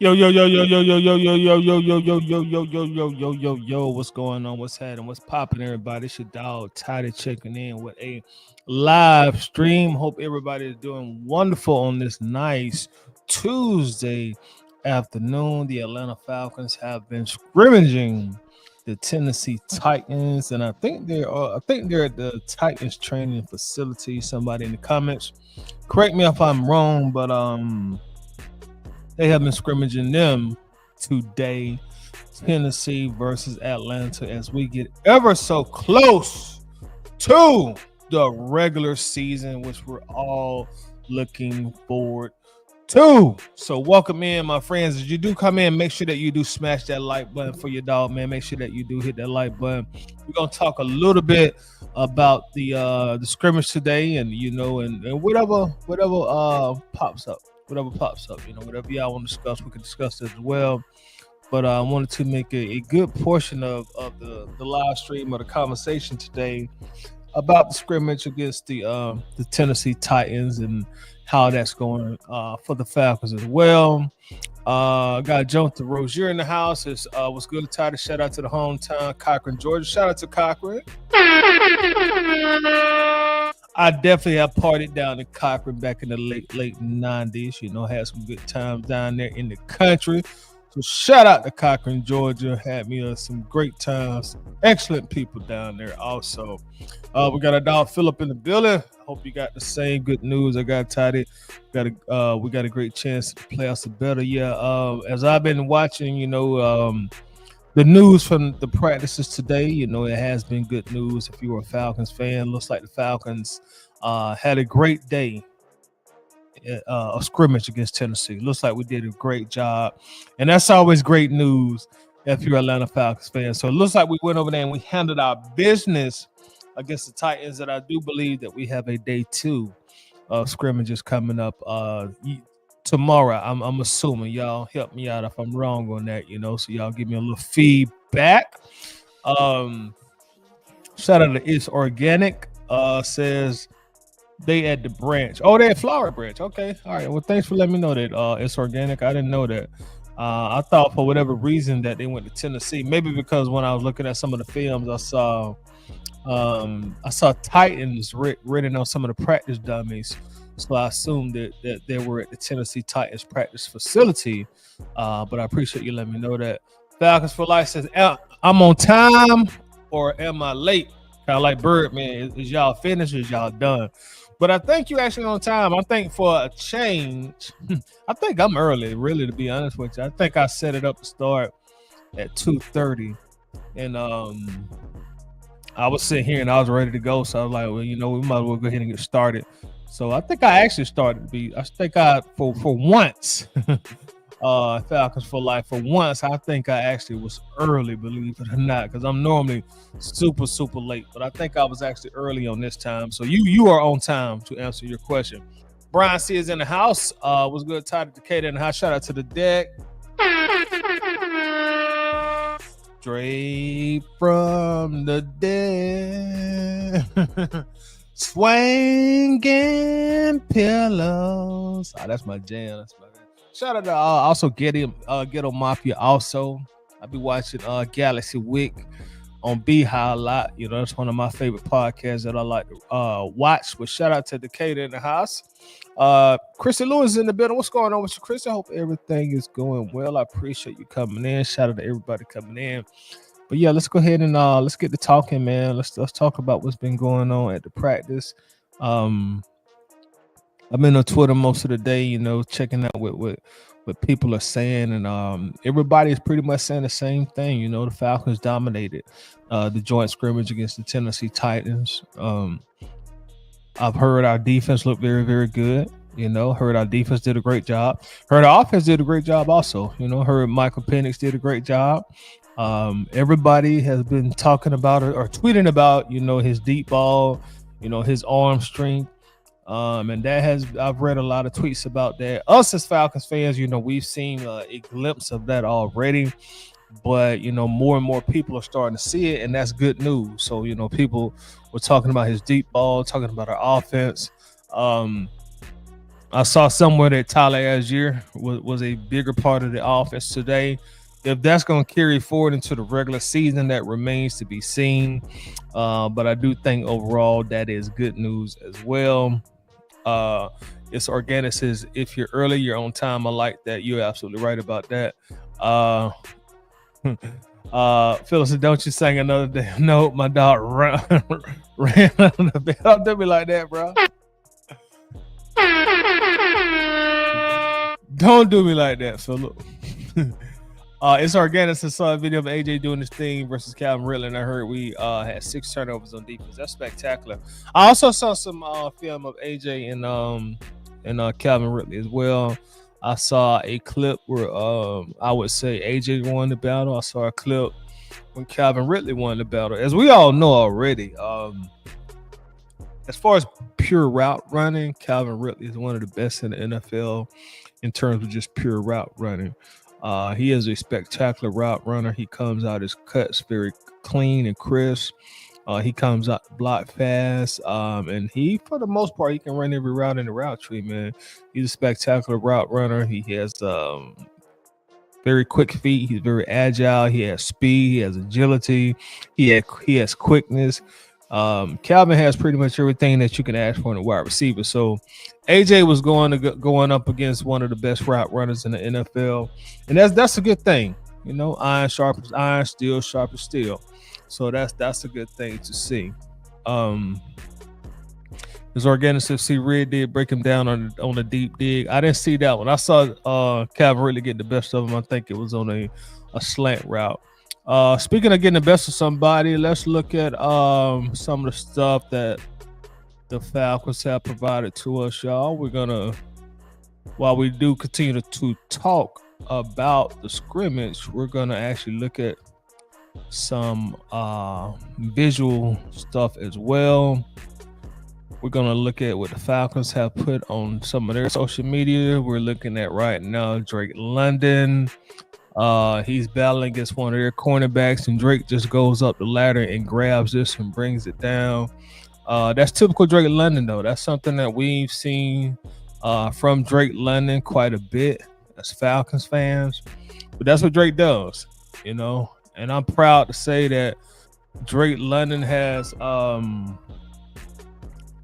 Yo, what's going on? What's happening? What's popping, everybody? It's your dog, Tidy, checking in with a live stream. Hope everybody is doing wonderful on this nice Tuesday afternoon. The Atlanta Falcons have been scrimmaging the Tennessee Titans, and I think they're at the Titans training facility. Somebody in the comments, correct me if I'm wrong, but they have been scrimmaging them today. Tennessee versus Atlanta as we get ever so close to the regular season, which we're all looking forward to. So welcome in, my friends. As you do come in, make sure that you do smash that like button for your dog, man. Make sure that you do hit that like button. We're gonna talk a little bit about the scrimmage today, and and whatever pops up. Whatever pops up, whatever y'all want to discuss, we can discuss it as well. But I wanted to make a good portion of the live stream or the conversation today about the scrimmage against the Tennessee Titans and how that's going for the Falcons as well. Got Jonathan Rozier in the house. It's what's good, Titus. Shout out to the hometown, Cochran, Georgia. Shout out to Cochran. I definitely have partied down in Cochran back in the late 90s. Had some good times down there in the country. So shout out to Cochran, Georgia. Had me some great times. Excellent people down there also. We got a dog Philip in the building. Hope you got the same good news I got, Tidy. We got a great chance to play us better. Yeah. As I've been watching, the news from the practices today, it has been good news. If you were a Falcons fan, looks like the Falcons had a great day. A scrimmage against Tennessee. Looks like we did a great job, and that's always great news if you're Atlanta Falcons fan. So it looks like we went over there and we handled our business against the Titans, and I do believe that we have a day 2 of scrimmages coming up tomorrow. I'm assuming. Y'all help me out if I'm wrong on that, so y'all give me a little feedback. Shout out to It's Organic, says they at the branch. Oh, they at Flower Branch. Okay. All right. Well, thanks for letting me know that It's Organic. I didn't know that. I thought for whatever reason that they went to Tennessee. Maybe because when I was looking at some of the films, I saw Titans written on some of the practice dummies. So I assumed that they were at the Tennessee Titans practice facility. But I appreciate you letting me know that. Falcons for Life says, I'm on time or am I late? Kind of like Birdman. Is y'all finished or is y'all done? But I think you actually on time. I think for a change, I think I'm early, really, to be honest with you. I think I set it up to start at 2:30. And I was sitting here and I was ready to go. So I was like, well, we might as well go ahead and get started. So I think I actually for once, Falcons for Life, for once, I think I actually was early, believe it or not, because I'm normally super, super late. But I think I was actually early on this time. So you are on time to answer your question. Brian C is in the house. Was good, Todd Decatur in the house. Shout out to the deck. Straight from the dead. Swinging pillows. Oh, that's my jam. That's my jam. Shout out to also Ghetto Mafia. Also, I be watching Galaxy Week on Beehive a lot. That's one of my favorite podcasts that I like to watch. But shout out to Decatur in the house. Chrissy Lewis in the building. What's going on with you, Chris? I hope everything is going well. I appreciate you coming in. Shout out to everybody coming in. But yeah, let's go ahead and let's get to talking, man. Let's talk about what's been going on at the practice. I've been on Twitter most of the day, checking out what people are saying, and everybody is pretty much saying the same thing. The Falcons dominated the joint scrimmage against the Tennessee Titans. I've heard our defense look very, very good. Heard our defense did a great job. Heard our offense did a great job also. Heard Michael Penix did a great job. Everybody has been talking about it or tweeting about, his deep ball, his arm strength. And I've read a lot of tweets about that. Us as Falcons fans, we've seen a glimpse of that already, but more and more people are starting to see it, and that's good news. So people were talking about his deep ball, talking about our offense. I saw somewhere that Tyler Algier was a bigger part of the offense today. If that's going to carry forward into the regular season, that remains to be seen. But I do think overall that is good news as well. It's organic says if you're early, you're on time. I like that. You're absolutely right about that. Phyllis, don't you sing another damn note? My dog ran on the bed. Don't do me like that, bro. Don't do me like that, Philip. It's organic. I saw a video of AJ doing this thing versus Calvin Ridley, and I heard we had 6 turnovers on defense. That's spectacular. I also saw some film of AJ and Calvin Ridley as well. I saw a clip where I would say AJ won the battle. I saw a clip when Calvin Ridley won the battle. As we all know already, as far as pure route running, Calvin Ridley is one of the best in the NFL in terms of just pure route running. He is a spectacular route runner. He comes out his cuts very clean and crisp. He comes out block fast, and he, for the most part, he can run every route in the route tree, man. He's a spectacular route runner. He has very quick feet. He's very agile. He has speed. He has agility. He has quickness. Calvin has pretty much everything that you can ask for in a wide receiver. So AJ was going up against one of the best route runners in the NFL, and that's a good thing. You know, iron sharp as iron, steel sharp as steel. So that's a good thing to see. His organic see Red did break him down on a deep dig. I didn't see that one. I saw Calvin really get the best of him. I think it was on a slant route. Speaking of getting the best of somebody, let's look at some of the stuff that the Falcons have provided to us, y'all. We're gonna, while we do continue to talk about the scrimmage, we're gonna actually look at some visual stuff as well. We're gonna look at what the Falcons have put on some of their social media. We're looking at right now Drake London. He's battling against one of their cornerbacks, and Drake just goes up the ladder and grabs this and brings it down. That's typical Drake London, though. That's something that we've seen from Drake London quite a bit as Falcons fans. But that's what Drake does, you know. And I'm proud to say that Drake London has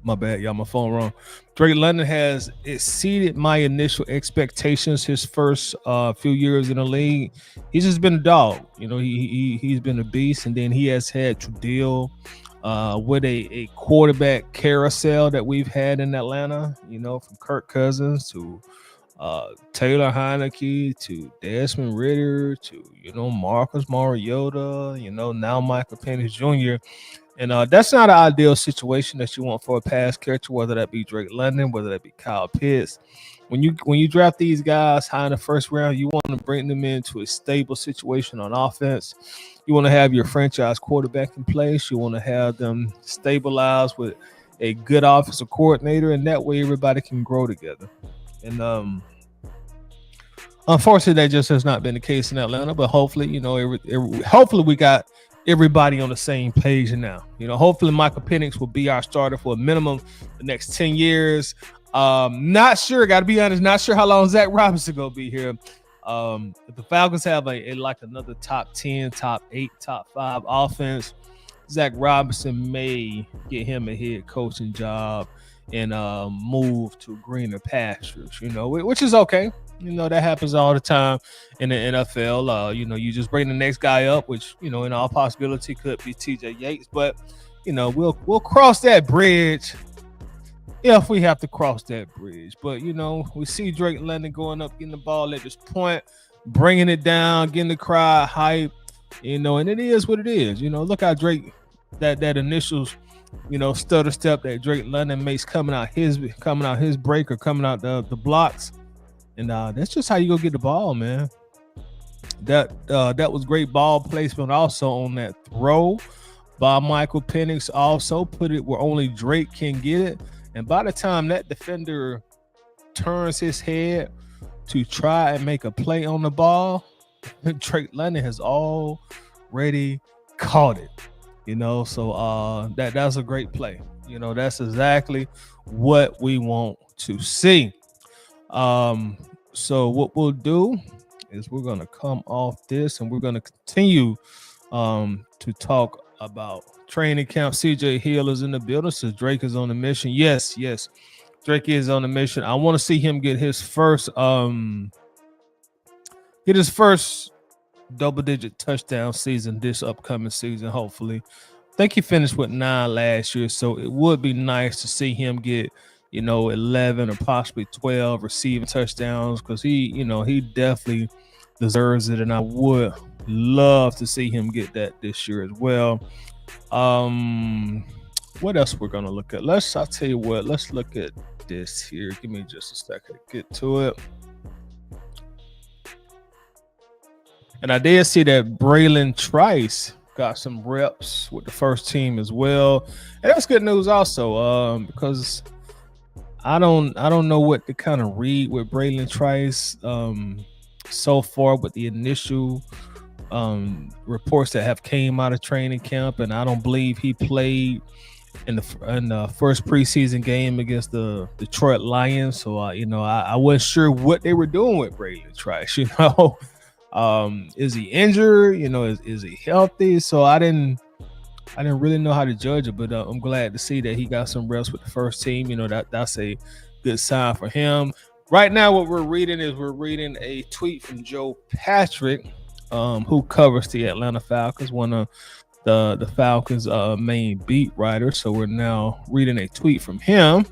my bad, y'all, my phone wrong. Drake London has exceeded my initial expectations his first few years in the league. He's just been a dog. You know, he's been a beast, and then he has had to deal with a quarterback carousel that we've had in Atlanta, you know, from Kirk Cousins to Taylor Heineke to Desmond Ridder to, you know, Marcus Mariota, you know, now Michael Penix Jr. And that's not an ideal situation that you want for a pass catcher, whether that be Drake London, whether that be Kyle Pitts. When you draft these guys high in the first round, you want to bring them into a stable situation on offense. You want to have your franchise quarterback in place. You want to have them stabilized with a good offensive coordinator, and that way everybody can grow together. And unfortunately, that just has not been the case in Atlanta. But hopefully, you know, hopefully we got everybody on the same page now. You know, hopefully Michael Penix will be our starter for a minimum the next 10 years. Not sure, got to be honest, not sure how long Zach Robinson gonna be here. If the Falcons have like another top 10, top 8, top 5 offense, Zach Robinson may get him a head coaching job and move to greener pastures, you know, which is okay. You know, that happens all the time in the NFL. You know, you just bring the next guy up, which, you know, in all possibility could be TJ Yates. But, you know, we'll cross that bridge if we have to cross that bridge. But, you know, we see Drake London going up, getting the ball at this point, bringing it down, getting the crowd hype, you know, and it is what it is. You know, look how Drake, that initial, you know, stutter step that Drake London makes coming out his break or coming out the blocks. And that's just how you go get the ball, man. That was great ball placement also on that throw by Michael Penix. Also put it where only Drake can get it. And by the time that defender turns his head to try and make a play on the ball, Drake London has already caught it. You know, so that's a great play. You know, that's exactly what we want to see. So what we'll do is we're gonna come off this and we're gonna continue to talk about training camp. CJ Hill is in the building, so Drake is on the mission. Yes, Drake is on the mission. I want to see him get his first double-digit touchdown season this upcoming season, hopefully. I think he finished with 9 last year, so it would be nice to see him get, 11 or possibly 12 receiving touchdowns, because he definitely deserves it, and I would love to see him get that this year as well. What else we're gonna look at? Let's look at this here. Give me just a second to get to it. And I did see that Braylon Trice got some reps with the first team as well, and that's good news also. Because I don't know what to kind of read with Braylon Trice so far with the initial reports that have came out of training camp, and I don't believe he played in the first preseason game against the Detroit Lions. So I wasn't sure what they were doing with Braylon Trice. Is he injured? Is he healthy? So I didn't really know how to judge it, but I'm glad to see that he got some reps with the first team. That's a good sign for him. Right now, what we're reading a tweet from Joe Patrick, who covers the Atlanta Falcons, one of the Falcons' main beat writers. So we're now reading a tweet from him.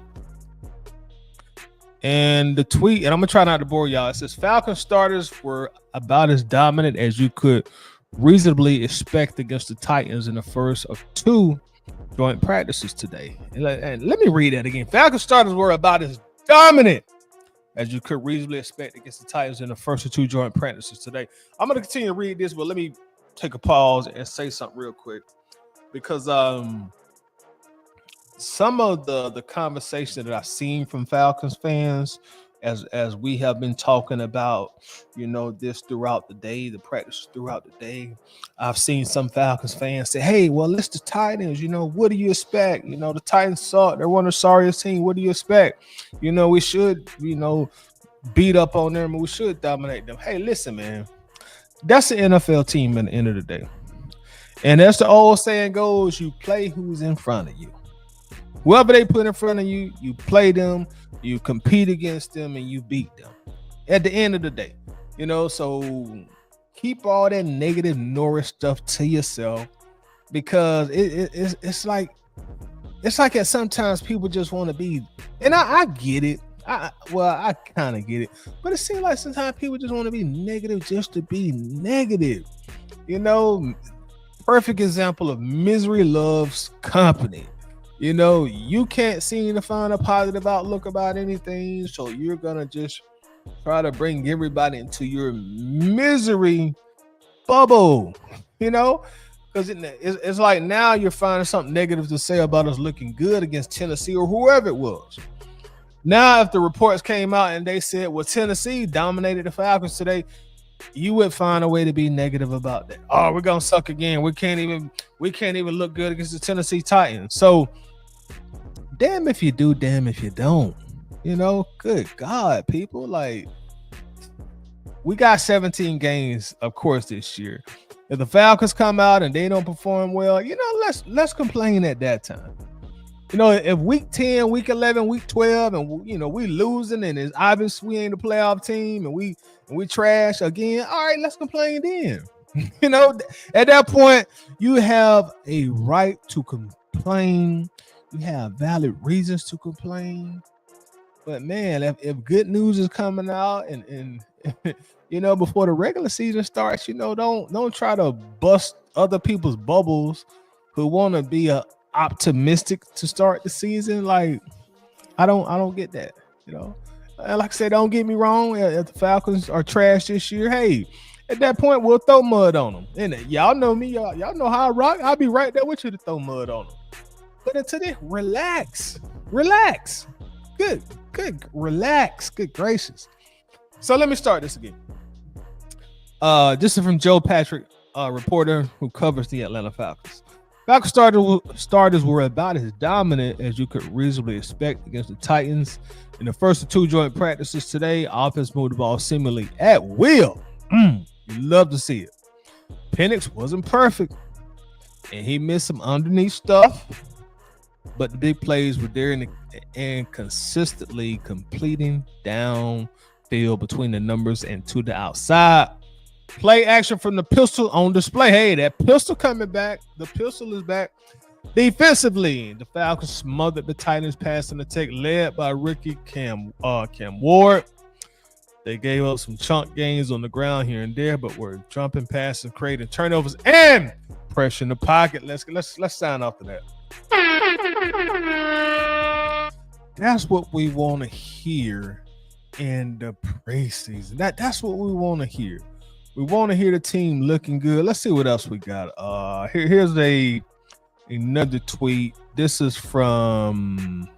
And the tweet, and I'm gonna try not to bore y'all. It says Falcon starters were about as dominant as you could reasonably expect against the Titans in the first of 2 joint practices today. And let me read that again. Falcon starters were about as dominant as you could reasonably expect against the Titans in the first of 2 joint practices today. I'm gonna continue to read this, but let me take a pause and say something real quick, because some of the conversation that I've seen from Falcons fans as we have been talking about, this throughout the day, the practice throughout the day, I've seen some Falcons fans say, hey, well, it's the Titans, what do you expect? The Titans suck. They're one of the sorriest teams. What do you expect? We should, beat up on them, and we should dominate them. Hey, listen, man, that's the NFL team at the end of the day. And as the old saying goes, you play who's in front of you. Whoever they put in front of you, you play them, you compete against them, and you beat them at the end of the day. So keep all that negative Norris stuff to yourself, because it's like that sometimes people just want to be, and I get it. I kind of get it, but it seems like sometimes people just want to be negative just to be negative. Perfect example of misery loves company. You can't seem to find a positive outlook about anything, so you're gonna just try to bring everybody into your misery bubble, because it's like now you're finding something negative to say about us looking good against Tennessee or whoever it was. Now, if the reports came out and they said, well, Tennessee dominated the Falcons today, you would find a way to be negative about that. Oh, we're gonna suck again. We can't even look good against the Tennessee Titans. So damn if you do, damn if you don't. Good God, people. Like, we got 17 games, of course, this year. If the Falcons come out and they don't perform well, let's complain at that time. If week 10, week 11, week 12, and we losing, and it's obvious we ain't a playoff team, and we trash again, all right, let's complain then. At that point, you have a right to complain. You have valid reasons to complain. But man, if good news is coming out and before the regular season starts, don't try to bust other people's bubbles who want to be optimistic to start the season. Like, I don't get that. And like I said, don't get me wrong. If the Falcons are trash this year, hey, at that point we'll throw mud on them. And y'all know me, y'all know how I rock. I'll be right there with you to throw mud on them. But until then, relax. Good, relax. Good gracious. So let me start this again. This is from Joe Patrick, reporter who covers the Atlanta Falcons. Falcons starters were about as dominant as you could reasonably expect against the Titans. In the first of two joint practices today, offense moved the ball seemingly at will. You love to see it. Penix wasn't perfect, and he missed some underneath stuff, but the big plays were there and consistently completing downfield between the numbers and to the outside. Play action from the pistol on display. Hey, that pistol coming back. The pistol is back. Defensively, the Falcons smothered the Titans passing attack led by rookie Cam Ward. They gave up some chunk gains on the ground here and there, but were jumping, passing, creating turnovers, and pressure in the pocket. Let's sign off to that. That's what we want to hear in the preseason. That's what we want to hear. We want to hear the team looking good. Let's see what else we got. Here's another tweet. This is from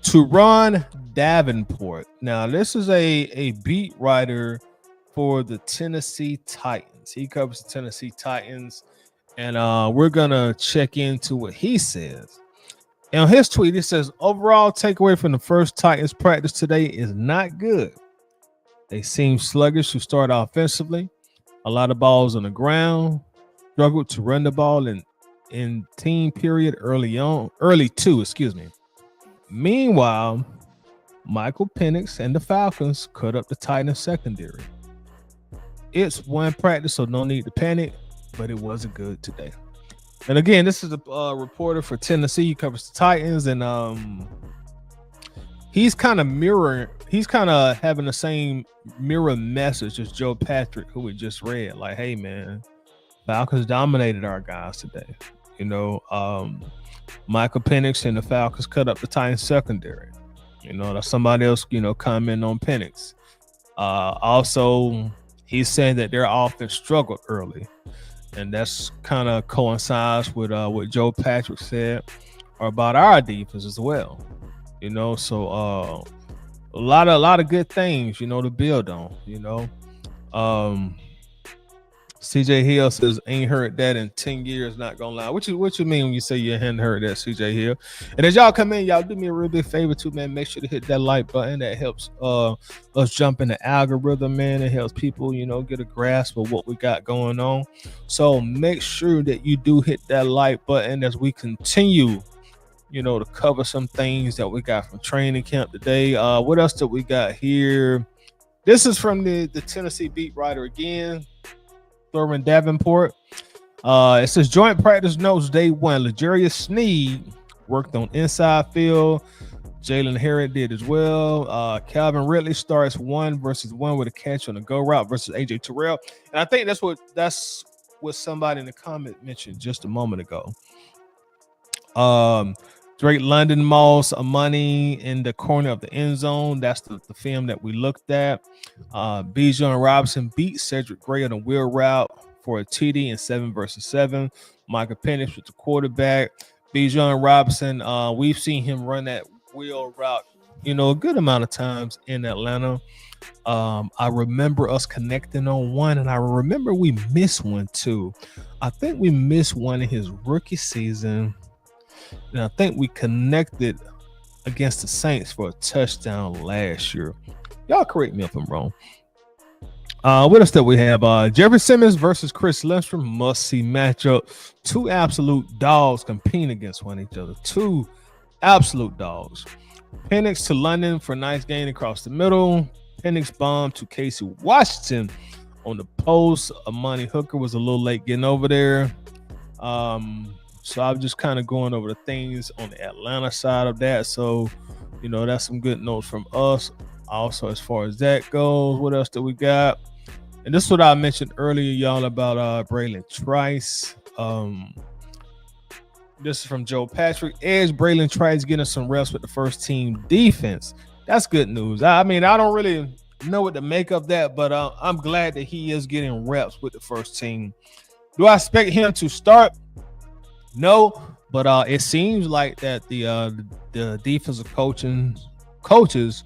Teron Davenport. Now, this is a beat writer for the Tennessee Titans. He covers the Tennessee Titans, and we're gonna check into what he says. And on his tweet, it says, overall takeaway from the first Titans practice today is not good. They seem sluggish to start offensively. A lot of balls on the ground. Struggled to run the ball in team period early too. Meanwhile, Michael Penix and the Falcons cut up the Titans secondary. It's one practice, so no need to panic, but it wasn't good today. And again, this is a reporter for Tennessee. He covers the Titans, and he's kind of having the same mirror message as Joe Patrick, who we just read. Like, hey man, Falcons dominated our guys today. Michael Penix and the Falcons cut up the Titans secondary. That's somebody else, comment on Penix. Also, he's saying that their offense struggled early, and that's kind of coincides with what Joe Patrick said about our defense as well. So a lot of good things, to build on. CJ Hill says, ain't heard that in 10 years, not gonna lie. What you mean when you say you hadn't heard that, CJ Hill? And as y'all come in, y'all do me a real big favor too, man. Make sure to hit that like button. That helps us jump in the algorithm, man. It helps people, get a grasp of what we got going on. So make sure that you do hit that like button as we continue, to cover some things that we got from training camp today. What else did we got here? This is from the Tennessee beat writer again, Thurman Davenport. It says joint practice notes day one. L'Jarius Sneed worked on inside field. Jalen Harrod did as well. Calvin Ridley starts 1-versus-1 with a catch on a go route versus AJ Terrell. And I think that's what somebody in the comment mentioned just a moment ago. Drake London Moss Amani in the corner of the end zone. That's the film that we looked at. Bijan Robinson beat Cedric Gray on a wheel route for a TD in 7-versus-7. Michael Penix with the quarterback. Bijan Robinson, we've seen him run that wheel route, a good amount of times in Atlanta. I remember us connecting on one, and I remember we missed one too. I think we missed one in his rookie season. And I think we connected against the Saints for a touchdown last year. Y'all correct me if I'm wrong. What else that we have? Jeffrey Simmons versus Chris Lindstrom, must-see matchup. Two absolute dogs competing against one another. Two absolute dogs. Penix to London for a nice gain across the middle. Penix bomb to Casey Washington on the post. Amani Hooker was a little late getting over there. So I'm just kind of going over the things on the Atlanta side of that. So, that's some good notes from us. Also, as far as that goes, what else do we got? And this is what I mentioned earlier, y'all, about Braylon Trice. This is from Joe Patrick. Edge Braylon Trice getting some reps with the first team defense. That's good news. I don't really know what to make of that, but I'm glad that he is getting reps with the first team. Do I expect him to start? No, but it seems like that the defensive coaches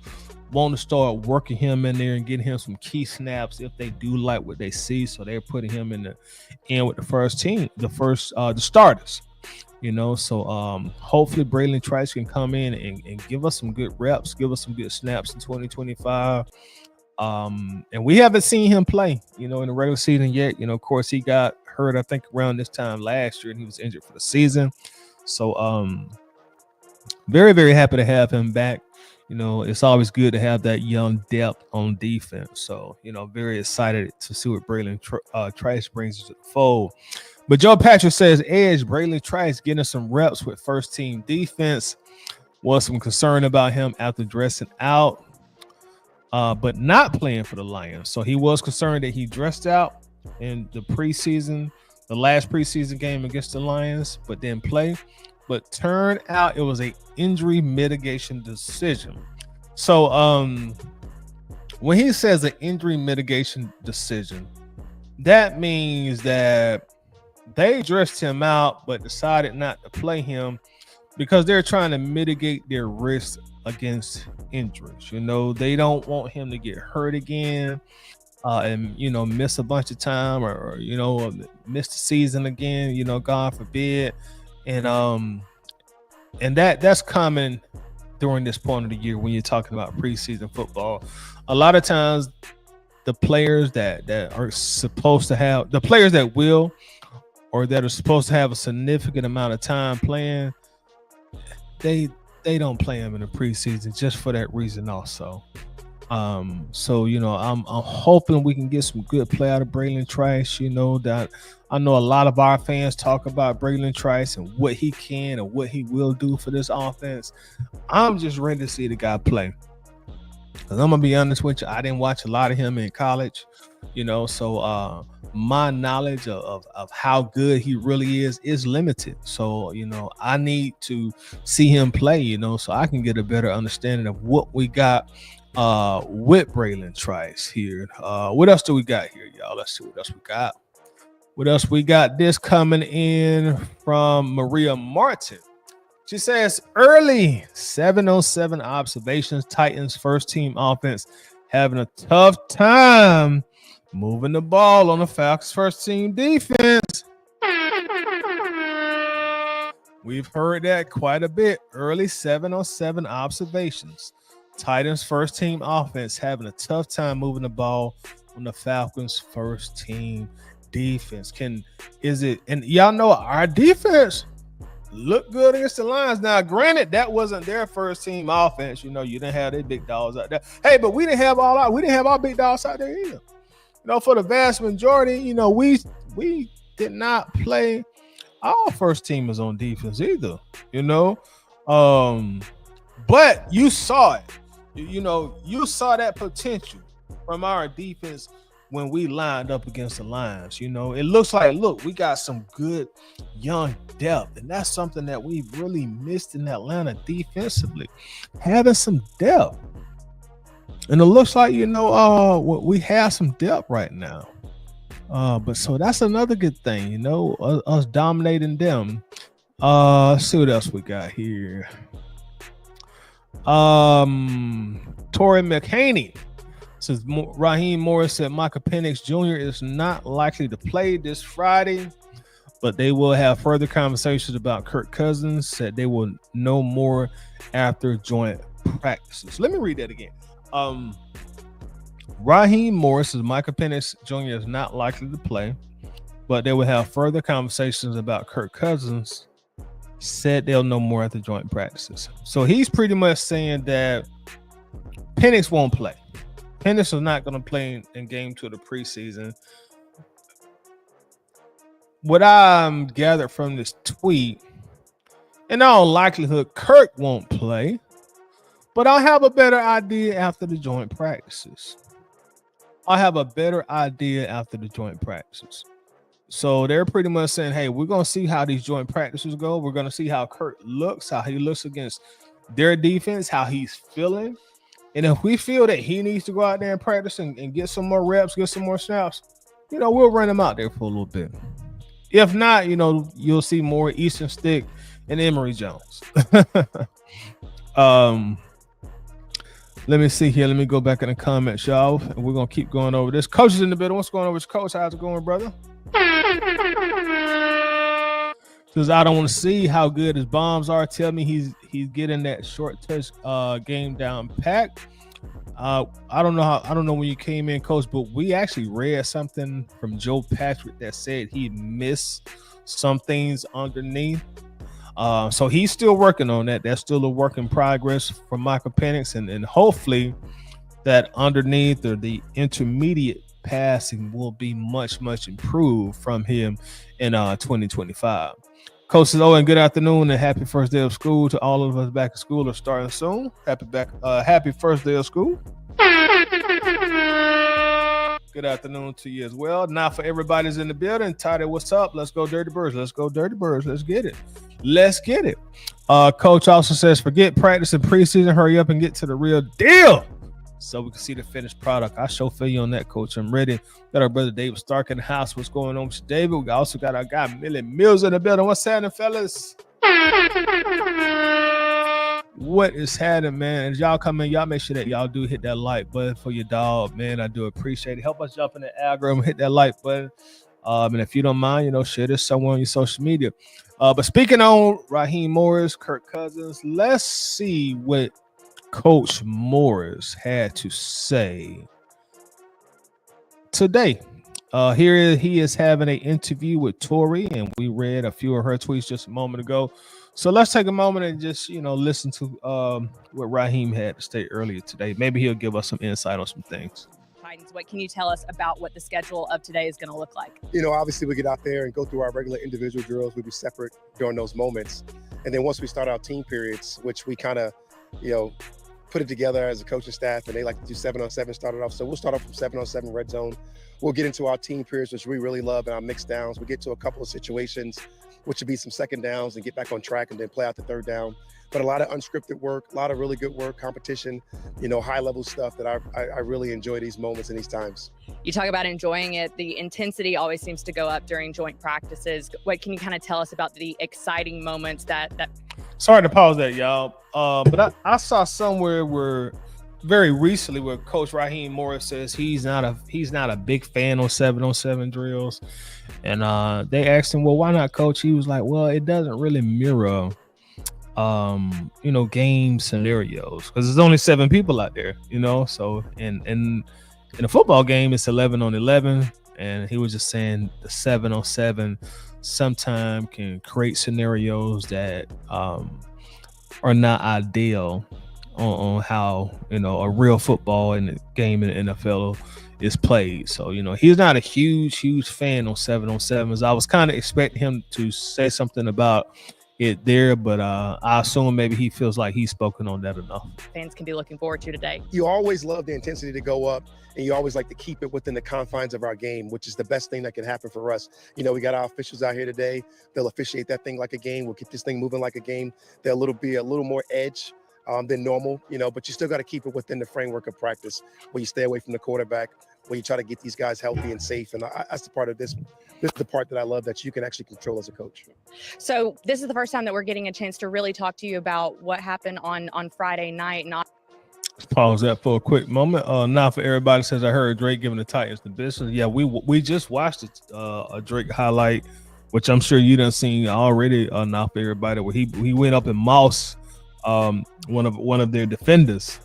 want to start working him in there and getting him some key snaps if they do like what they see. So they're putting him in with the first team, the starters. So hopefully Braylon Trice can come in and give us some good reps, give us some good snaps in 2025. And we haven't seen him play, in the regular season yet. Of course, he got hurt, I think, around this time last year, and he was injured for the season. So very, very happy to have him back. It's always good to have that young depth on defense. So, very excited to see what Braylon Trice brings to the fold. But Joe Patrick says, Edge, Braylon Trice getting some reps with first team defense. Was some concern about him after dressing out, but not playing for the Lions. So he was concerned that he dressed out in the last preseason game against the Lions, but didn't play. But turned out it was an injury mitigation decision. So when he says an injury mitigation decision, that means that they dressed him out but decided not to play him because they're trying to mitigate their risk against injuries. They don't want him to get hurt again and miss a bunch of time or miss the season again, God forbid. And that's common during this point of the year when you're talking about preseason football. A lot of times the players that are supposed to have, the players that will or that are supposed to have a significant amount of time playing, they don't play them in the preseason just for that reason also. So I'm hoping we can get some good play out of Braylon Trice. That I know a lot of our fans talk about Braylon Trice and what he can and what he will do for this offense. I'm just ready to see the guy play. Because I'm gonna be honest with you, I didn't watch a lot of him in college, so my knowledge of how good he really is limited. So I need to see him play, so I can get a better understanding of what we got with Braylon Trice here. What else do we got here, y'all? Let's see what else we got. What else we got? This coming in from Maria Martin. She says early 707 observations. Titans first team offense having a tough time moving the ball on the Falcons first team defense. We've heard that quite a bit. Early 707 observations. Titans first team offense having a tough time moving the ball on the Falcons first team defense. And y'all know our defense look good against the Lions. Now, granted, that wasn't their first team offense. You didn't have their big dogs out there. Hey, but we didn't have our big dogs out there either. For the vast majority, we did not play our first teamers on defense either. But you saw it. You saw that potential from our defense when we lined up against the Lions. It looks like, we got some good young depth, and that's something that we've really missed in Atlanta defensively, having some depth. And it looks like, we have some depth right now. But so that's another good thing, us dominating them. Let's see what else we got here. Torrey McHaney says Raheem Morris said Michael Penix Jr. is not likely to play this Friday, but they will have further conversations about Kirk Cousins. Said they will know more after joint practices. Let me read that again. Raheem Morris says Michael Penix Jr. is not likely to play, but they will have further conversations about Kirk Cousins. Said they'll know more after joint practices. So he's pretty much saying that Penix won't play. Penix is not going to play in game 2 of the preseason. What I'm gathered from this tweet, in all likelihood, Kirk won't play, but I'll have a better idea after the joint practices. So they're pretty much saying, hey, we're going to see how these joint practices go. We're going to see how Kirk looks, how he looks against their defense, how he's feeling. And if we feel that he needs to go out there and practice and get some more reps, get some more snaps, we'll run him out there for a little bit. If not, you'll see more Easton Stick and Emory Jones. Let me see here. Let me go back in the comments, y'all. And we're going to keep going over this. Coach is in the building. What's going on with Coach? How's it going, brother? Because I don't want to see how good his bombs are. Tell me he's getting that short touch game down packed. I don't know when you came in, Coach, but we actually read something from Joe Patrick that said he missed some things underneath. So he's still working on that. That's still a work in progress for Michael Penix, and hopefully that underneath or the intermediate passing will be much improved from him in 2025. Coach says, and good afternoon and happy first day of school to all of us back at school or starting soon. Happy first day of school. Good afternoon to you as well. Now for everybody's in the building, Toddy, what's up? Let's go Dirty Birds. Let's go Dirty Birds. Let's get it. Coach also says, forget practice and preseason. Hurry up and get to the real deal so we can see the finished product. I sure feel you on that, Coach. I'm ready. Got our brother David Stark in the house. What's going on with you, David? We also got our guy Millie Mills in the building. What's happening, fellas? What is happening, man? As y'all come in, y'all make sure that y'all do hit that like button for your dog, man. I do appreciate it. Help us jump in the algorithm, hit that like button. And if you don't mind, share this somewhere on your social media. But speaking on Raheem Morris, Kirk Cousins, let's see what Coach Morris had to say today. Here he is having an interview with Tori, and we read a few of her tweets just a moment ago. So let's take a moment and just, listen to what Raheem had to say earlier today. Maybe he'll give us some insight on some things. What can you tell us about what the schedule of today is going to look like? Obviously we get out there and go through our regular individual drills. We'll be separate during those moments. And then once we start our team periods, which we kind of, put it together as a coaching staff, and they like to do 7-on-7 started off. So we'll start off from 7-on-7 red zone. We'll get into our team periods, which we really love, and our mixed downs. We get to a couple of situations, which would be some second downs and get back on track and then play out the third down. But a lot of unscripted work, a lot of really good work, competition, high level stuff that I really enjoy these moments and these times. You talk about enjoying it. The intensity always seems to go up during joint practices. What can you kind of tell us about the exciting moments that Sorry to pause that, y'all. But I saw somewhere where very recently where Coach Raheem Morris says he's not a big fan of 7-on-7 drills. And they asked him, well, why not, Coach? He was like, well, it doesn't really mirror game scenarios because there's only 7 people out there, so in a football game it's 11-on-11, and he was just saying the 7-on-7 sometimes can create scenarios that are not ideal on how a real football in the game in the NFL is played. So he's not a huge fan on 7-on-7s. I was kind of expecting him to say something about it there, but I assume maybe he feels like he's spoken on that enough. Fans can be looking forward to today. You always love the intensity to go up, and you always like to keep it within the confines of our game, which is the best thing that can happen for us. We got our officials out here today. They'll officiate that thing like a game. We'll get this thing moving like a game. They'll be a little more edge than normal, but you still got to keep it within the framework of practice where you stay away from the quarterback, where you try to get these guys healthy and safe. And that's the part of this. This is the part that I love that you can actually control as a coach. So this is the first time that we're getting a chance to really talk to you about what happened on Friday night. Let's pause that for a quick moment. Now for everybody says I heard Drake giving the Titans the business. Yeah, we just watched a Drake highlight, which I'm sure you done seen already. Now for everybody, where he went up and moused one of their defenders.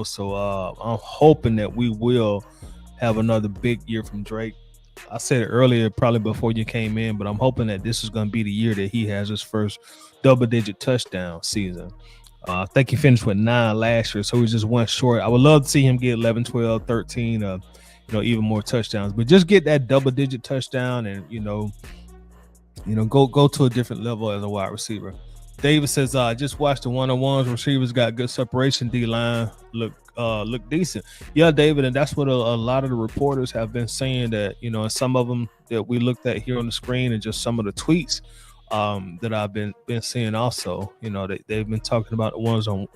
So I'm hoping that we will have another big year from Drake. I said it earlier, probably before you came in, but I'm hoping that this is going to be the year that he has his first double-digit touchdown season. I think he finished with 9 last year, so he's just one short. I would love to see him get 11, 12, 13, even more touchdowns. But just get that double-digit touchdown and, go to a different level as a wide receiver. David says, just watch the one-on-ones. Receivers got good separation. D-line look decent. Yeah, David, and that's what a lot of the reporters have been saying, that and some of them that we looked at here on the screen, and just some of the tweets that I've been seeing also. They've been talking about the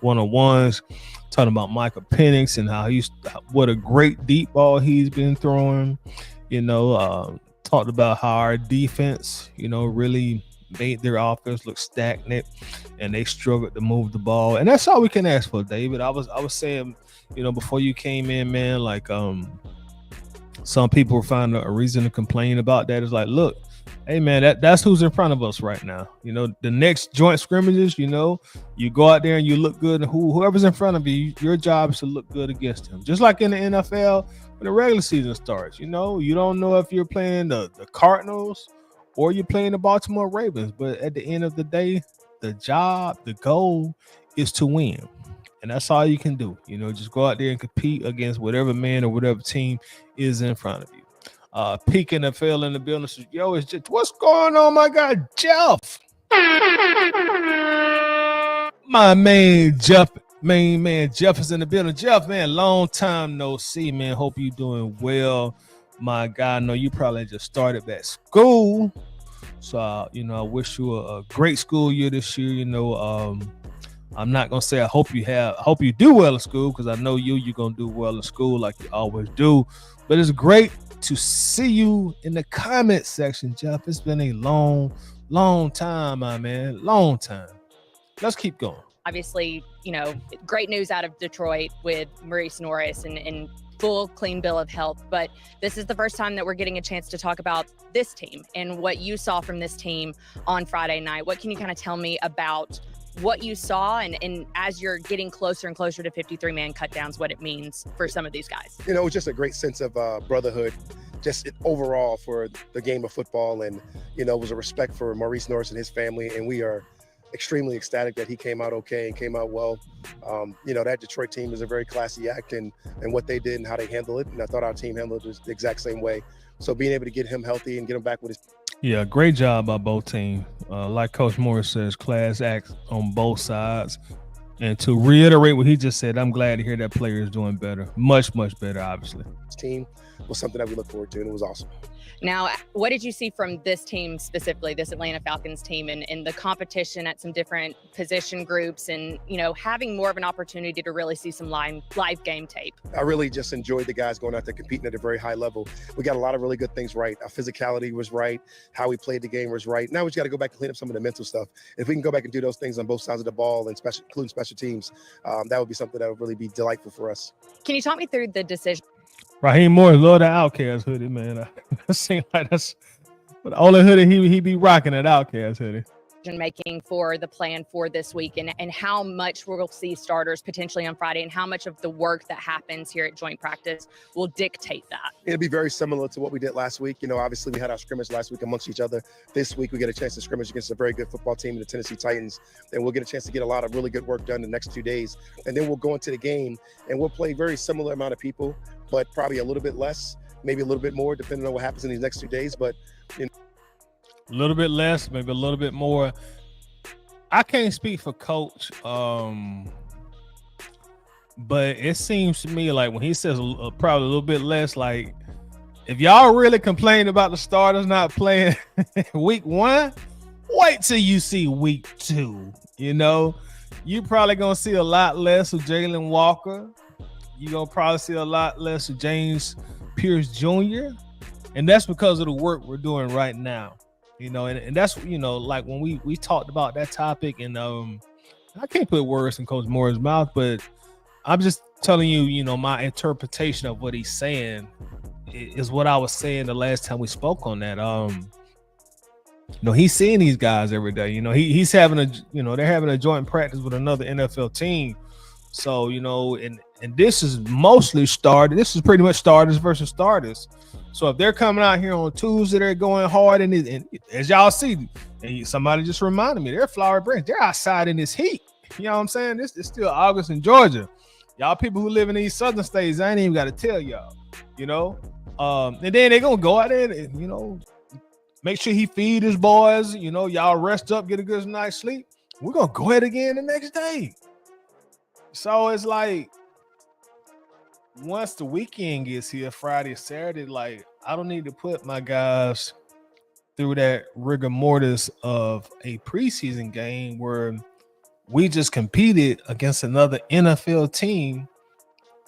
one-on-ones, talking about Michael Penix and what a great deep ball he's been throwing. Talked about how our defense, really made their offense look stagnant, and they struggled to move the ball. And that's all we can ask for, David. I was saying, before you came in, man, like some people find a reason to complain about that. It's like, look, hey man, that's who's in front of us right now. The next joint scrimmages, you go out there and you look good, and whoever's in front of you, your job is to look good against them. Just like in the NFL, when the regular season starts, you don't know if you're playing the Cardinals or you're playing the Baltimore Ravens, but at the end of the day, the goal is to win. And that's all you can do. Just go out there and compete against whatever man or whatever team is in front of you. Peak NFL in the building. Yo, it's just, what's going on, my guy, Jeff? My man, Jeff. Main man, Jeff is in the building. Jeff, man, long time no see, man. Hope you doing well, my guy. I know you probably just started back school. So, I wish you a great school year this year. I'm not gonna say I hope you do well in school, because I know you're gonna do well in school like you always do. But it's great to see you in the comment section, Jeff. It's been a long time, my man. Long time. Let's keep going. Obviously, great news out of Detroit with Raheem Morris and full clean bill of health. But this is the first time that we're getting a chance to talk about this team and what you saw from this team on Friday night. What can you kind of tell me about what you saw and as you're getting closer and closer to 53-man cutdowns, what it means for some of these guys? It was just a great sense of brotherhood, just overall for the game of football. And, it was a respect for Raheem Morris and his family. And we are extremely ecstatic that he came out okay and came out well. That Detroit team is a very classy act and what they did and how they handled it. And I thought our team handled it the exact same way. So being able to get him healthy and get him back with his... Yeah, great job by both teams. Like Coach Morris says, class acts on both sides. And to reiterate what he just said, I'm glad to hear that player is doing better. Much, much better, obviously. This team was something that we look forward to, and it was awesome. Now, what did you see from this team specifically, this Atlanta Falcons team, and the competition at some different position groups and, having more of an opportunity to really see some live game tape? I really just enjoyed the guys going out there competing at a very high level. We got a lot of really good things right. Our physicality was right. How we played the game was right. Now we just got to go back and clean up some of the mental stuff. If we can go back and do those things on both sides of the ball, and including special teams, that would be something that would really be delightful for us. Can you talk me through the decision? Raheem Morris love the Outcast hoodie, man. It seems like that's the only hoodie he be rocking, that Outcast hoodie. Making for the plan for this week and how much we'll see starters potentially on Friday and how much of the work that happens here at joint practice will dictate that. It'll be very similar to what we did last week. Obviously we had our scrimmage last week amongst each other. This week we get a chance to scrimmage against a very good football team, the Tennessee Titans, and we'll get a chance to get a lot of really good work done the next 2 days. And then we'll go into the game and we'll play very similar amount of people, but probably a little bit less, maybe a little bit more, depending on what happens in these next 2 days. But a little bit less, maybe a little bit more. I can't speak for Coach, but it seems to me like when he says probably a little bit less, like if y'all really complain about the starters not playing week 1, wait till you see week 2. You probably gonna see a lot less of Jalen Walker. You're gonna probably see a lot less of James Pierce Jr. And that's because of the work we're doing right now. And that's, like when we talked about that topic, and I can't put words in Coach Moore's mouth, but I'm just telling you, my interpretation of what he's saying is what I was saying the last time we spoke on that. He's seeing these guys every day. He's having they're having a joint practice with another NFL team. So, and this is mostly started. This is pretty much starters versus starters. So if they're coming out here on Tuesday, they're going hard, and as y'all see, and somebody just reminded me, they're Flowery Branch. They're outside in this heat. You know what I'm saying? This is still August in Georgia. Y'all people who live in these southern states, I ain't even got to tell y'all. And then they're gonna go out there and make sure he feed his boys. Y'all rest up, get a good night's sleep. We're gonna go ahead again the next day. So it's like, once the weekend gets here, Friday, Saturday, like I don't need to put my guys through that rigor mortis of a preseason game where we just competed against another NFL team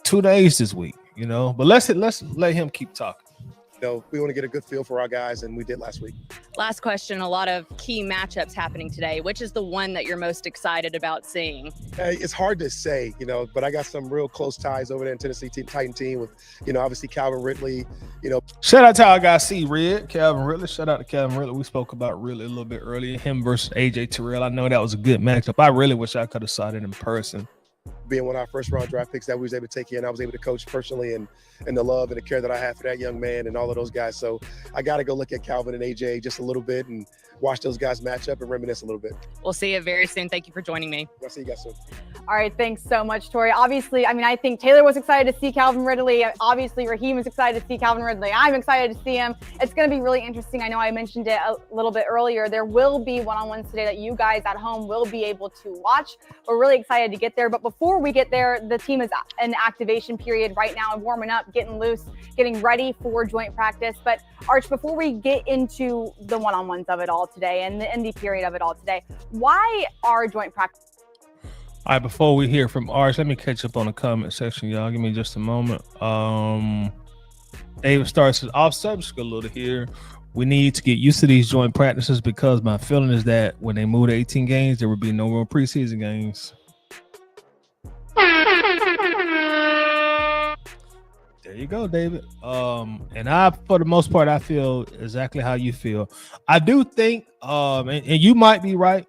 2 days this week, But let's let him keep talking. we want to get a good feel for our guys, and we did last week. Last question, a lot of key matchups happening today. Which is the one that you're most excited about seeing? It's hard to say, but I got some real close ties over there in Tennessee Titan team with, obviously Calvin Ridley, Shout out to our guy C-Red, Calvin Ridley. Shout out to Calvin Ridley. We spoke about Ridley a little bit earlier. Him versus AJ Terrell. I know that was a good matchup. I really wish I could have saw it in person. Being one of our first-round draft picks that we was able to take in, I was able to coach personally, and the love and the care that I have for that young man and all of those guys. So I got to go look at Calvin and AJ just a little bit and watch those guys match up and reminisce a little bit. We'll see you very soon. Thank you for joining me. I'll see you guys soon. All right, thanks so much, Tori. Obviously, I think Taylor was excited to see Calvin Ridley. Obviously, Raheem was excited to see Calvin Ridley. I'm excited to see him. It's going to be really interesting. I know I mentioned it a little bit earlier. There will be one-on-ones today that you guys at home will be able to watch. We're really excited to get there. But before we get there, the team is in activation period right now, warming up, getting loose, getting ready for joint practice. But Arch, before we get into the one-on-ones of it all today and the indie period of it all today, why are joint practice? All right, before we hear from Arch, let me catch up on the comment section, y'all. Give me just a moment. David starts off subject a little here. We need to get used to these joint practices because my feeling is that when they move to 18 games, there will be no more preseason games. There you go, David. And I, for the most part, I feel exactly how you feel. I do think, and you might be right,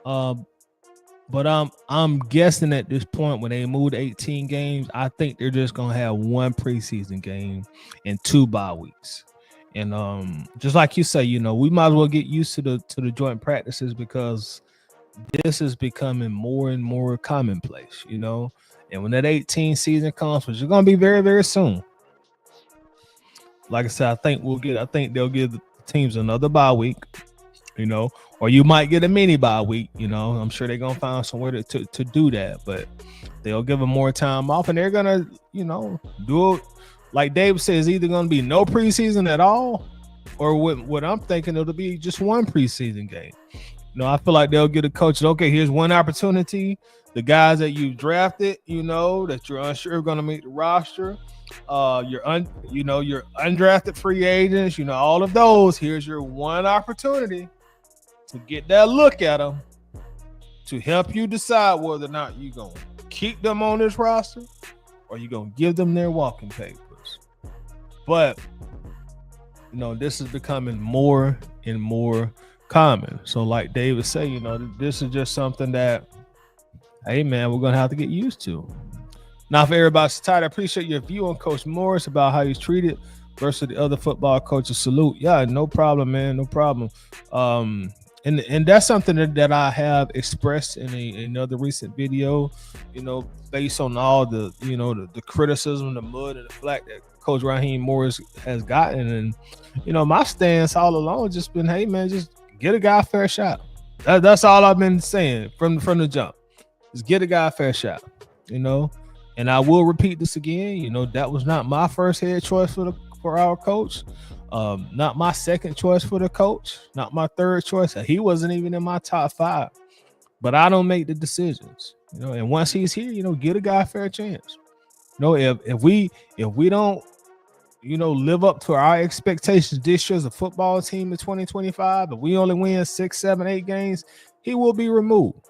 but I'm guessing at this point when they move to 18 games, I think they're just gonna have one preseason game and 2 bye weeks. And just like you say, we might as well get used to the joint practices because this is becoming more and more commonplace, And when that 18 season comes, which is gonna be very, very soon. Like I said, I think they'll give the teams another bye week, or you might get a mini bye week, I'm sure they're gonna find somewhere to do that, but they'll give them more time off, and they're gonna, do it. Like Dave says, either gonna be no preseason at all, or what I'm thinking it'll be just one preseason game. I feel like they'll get a coach. Okay, here's one opportunity. The guys that you drafted, that you're unsure are gonna make the roster. Your undrafted free agents, all of those. Here's your one opportunity to get that look at them to help you decide whether or not you're gonna keep them on this roster or you're gonna give them their walking papers. But this is becoming more and more common. So like David say, this is just something that, hey man, we're gonna have to get used to. Now, for everybody's tired, I appreciate your view on Coach Morris about how he's treated versus the other football coaches. Salute. Yeah, no problem, man. No problem. And that's something that I have expressed in another recent video, based on all the, the criticism, the mud and the flack that Coach Raheem Morris has gotten. And, my stance all along has just been, hey, man, just get a guy a fair shot. That's all I've been saying from the jump. Just get a guy a fair shot, And I will repeat this again. That was not my first head choice for our coach. Not my second choice for the coach. Not my third choice. He wasn't even in my top 5. But I don't make the decisions. And once he's here, get a guy a fair chance. If we don't, live up to our expectations this year as a football team in 2025, if we only win 6, 7, 8 games, he will be removed.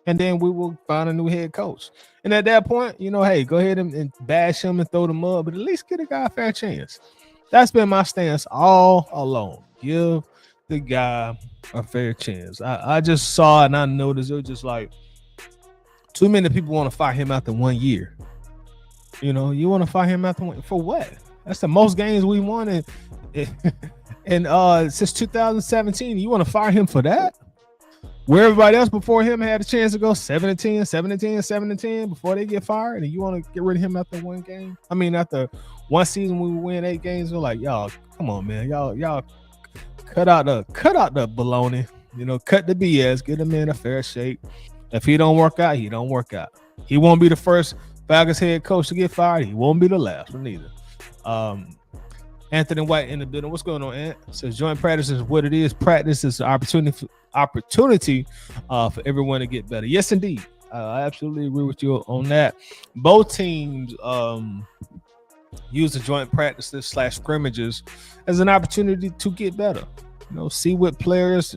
And then we will find a new head coach. And at that point, hey, go ahead and bash him and throw the mud, but at least get a guy a fair chance. That's been my stance all along. Give the guy a fair chance. I just saw it and I noticed it was just like too many people want to fire him after 1 year. You want to fire him after 1 year for what? That's the most games we won since 2017. You want to fire him for that? Where everybody else before him had a chance to go 7-10, 7-10, 7-10 before they get fired, and you want to get rid of him after one game? I mean, after one season we win 8 games, we're like, y'all, come on, man, y'all cut out the baloney, cut the BS, get him in a fair shake. If he don't work out, he don't work out. He won't be the first Falcons head coach to get fired. He won't be the last one either. Anthony White in the building. What's going on, Ant? Says joint practice is what it is. Practice is an opportunity for everyone to get better. Yes, indeed. I absolutely agree with you on that. Both teams use the joint practices / scrimmages as an opportunity to get better. See what players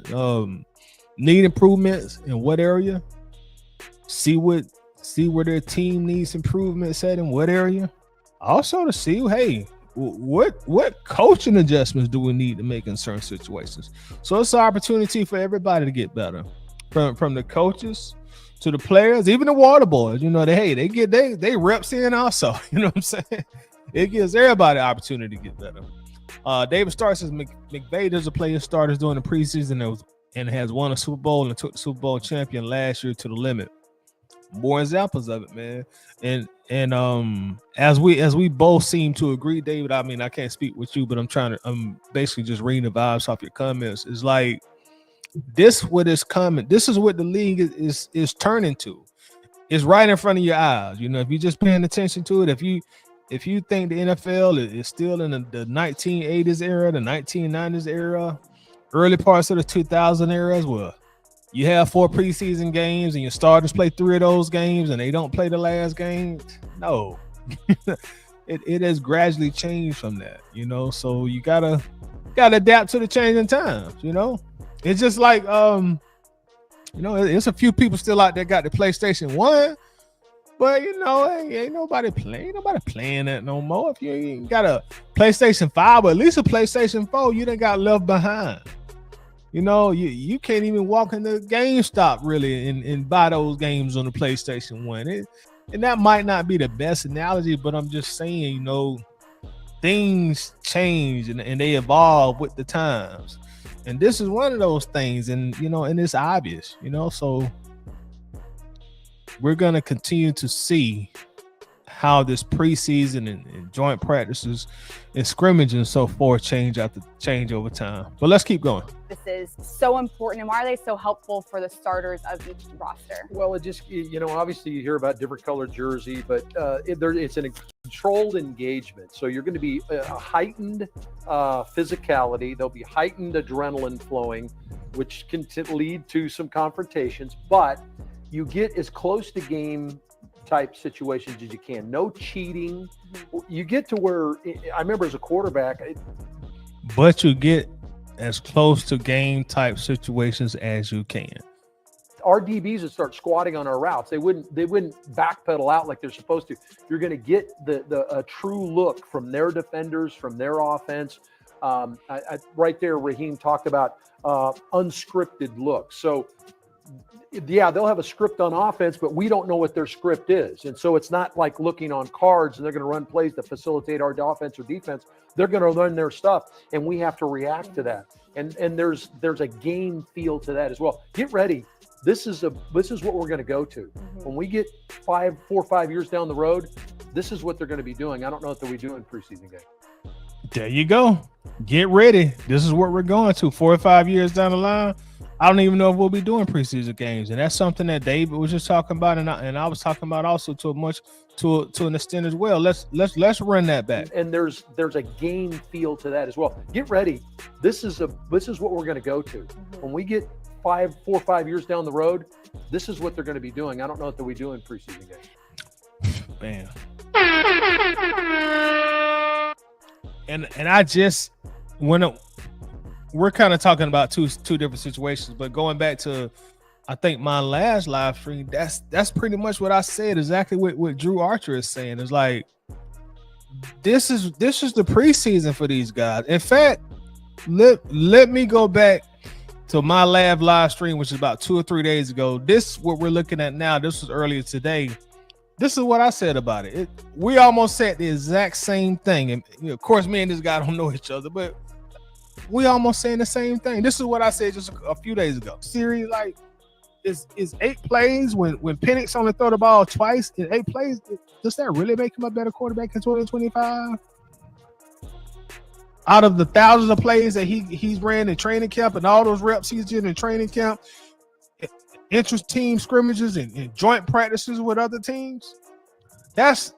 need improvements in what area. See where their team needs improvements at in what area. Also to see, hey, what coaching adjustments do we need to make in certain situations. So it's an opportunity for everybody to get better, from the coaches to the players, even the water boys. They get they reps in also. You know what I'm saying? It gives everybody an opportunity to get better. David Starr says McVay does a player starters during the preseason and has won a Super Bowl and took the Super Bowl champion last year to the limit. More examples of it, man. And as we both seem to agree, David, I mean, I can't speak with you, but I'm basically just reading the vibes off your comments. It's like this what is coming. This is what the league is turning to. It's right in front of your eyes. If you're just paying attention to it, if you think the NFL is still in the 1980s era, the 1990s era, early parts of the 2000 eras, well, you have 4 preseason games and your starters play 3 of those games and they don't play the last game. No, it has gradually changed from that, so you gotta adapt to the changing times. It's just like, it's a few people still out there got the PlayStation 1, but ain't nobody playing that no more. If you ain't got a PlayStation 5 or at least a PlayStation 4, you done got left behind. You can't even walk into GameStop really and buy those games on the PlayStation 1. And that might not be the best analogy, but I'm just saying, things change and they evolve with the times. And this is one of those things, and and it's obvious, so we're gonna continue to see how this preseason and joint practices and scrimmage and so forth change over time. But let's keep going. This is so important, and why are they so helpful for the starters of each roster? Well, it just, obviously you hear about different colored jersey, but it's a controlled engagement. So you're going to be a heightened physicality. There'll be heightened adrenaline flowing, which can lead to some confrontations, but you get as close to game type situations as you can. No cheating. You get to where, I remember as a quarterback, but you get as close to game type situations as you can. Our DBs would start squatting on our routes. They wouldn't backpedal out like they're supposed to. You're going to get a true look from their defenders, from their offense. Right there, Raheem talked about unscripted looks. So yeah, they'll have a script on offense, but we don't know what their script is. And so it's not like looking on cards and they're going to run plays to facilitate our offense or defense. They're going to learn their stuff, and we have to react to that. And there's a game feel to that as well. Get ready. This is what we're going to go to. When we get 4 or 5 years down the road, this is what they're going to be doing. I don't know what they'll be doing preseason game. There you go. Get ready. This is what we're going to 4 or 5 years down the line. I don't even know if we'll be doing preseason games, and that's something that David was just talking about, and I was talking about also to an extent as well. Let's run that back. And there's a game feel to that as well. Get ready. This is what we're going to go to. When we get 4 or 5 years down the road, this is what they're going to be doing. I don't know what they'll be doing preseason games. Bam. And I just we're kind of talking about two different situations, but going back to, I think my last live stream, that's pretty much what I said. Exactly what Drew Archer is saying. It's like this is the preseason for these guys. In fact, let me go back to my live stream, which is about 2 or 3 days ago. This what we're looking at now. This was earlier today. This is what I said about it. We almost said the exact same thing, and of course, me and this guy don't know each other, but we almost saying the same thing. This is what I said just a few days ago. Series like is 8 plays when Penix only throw the ball twice in 8 plays. Does that really make him a better quarterback in 2025? Out of the thousands of plays that he's ran in training camp and all those reps he's did in training camp, intra-team scrimmages and joint practices with other teams, that's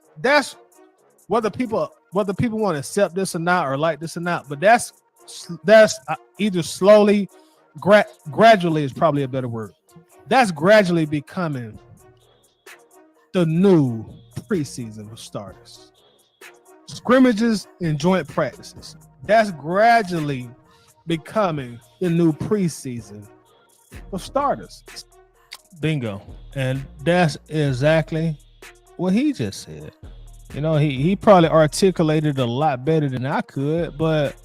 whether people want to accept this or not or like this or not, but that's either slowly, gradually is probably a better word. That's gradually becoming the new preseason starters. scrimmages and joint practices. That's gradually becoming the new preseason for starters. Bingo. And that's exactly what he just said. You know, he probably articulated a lot better than I could, but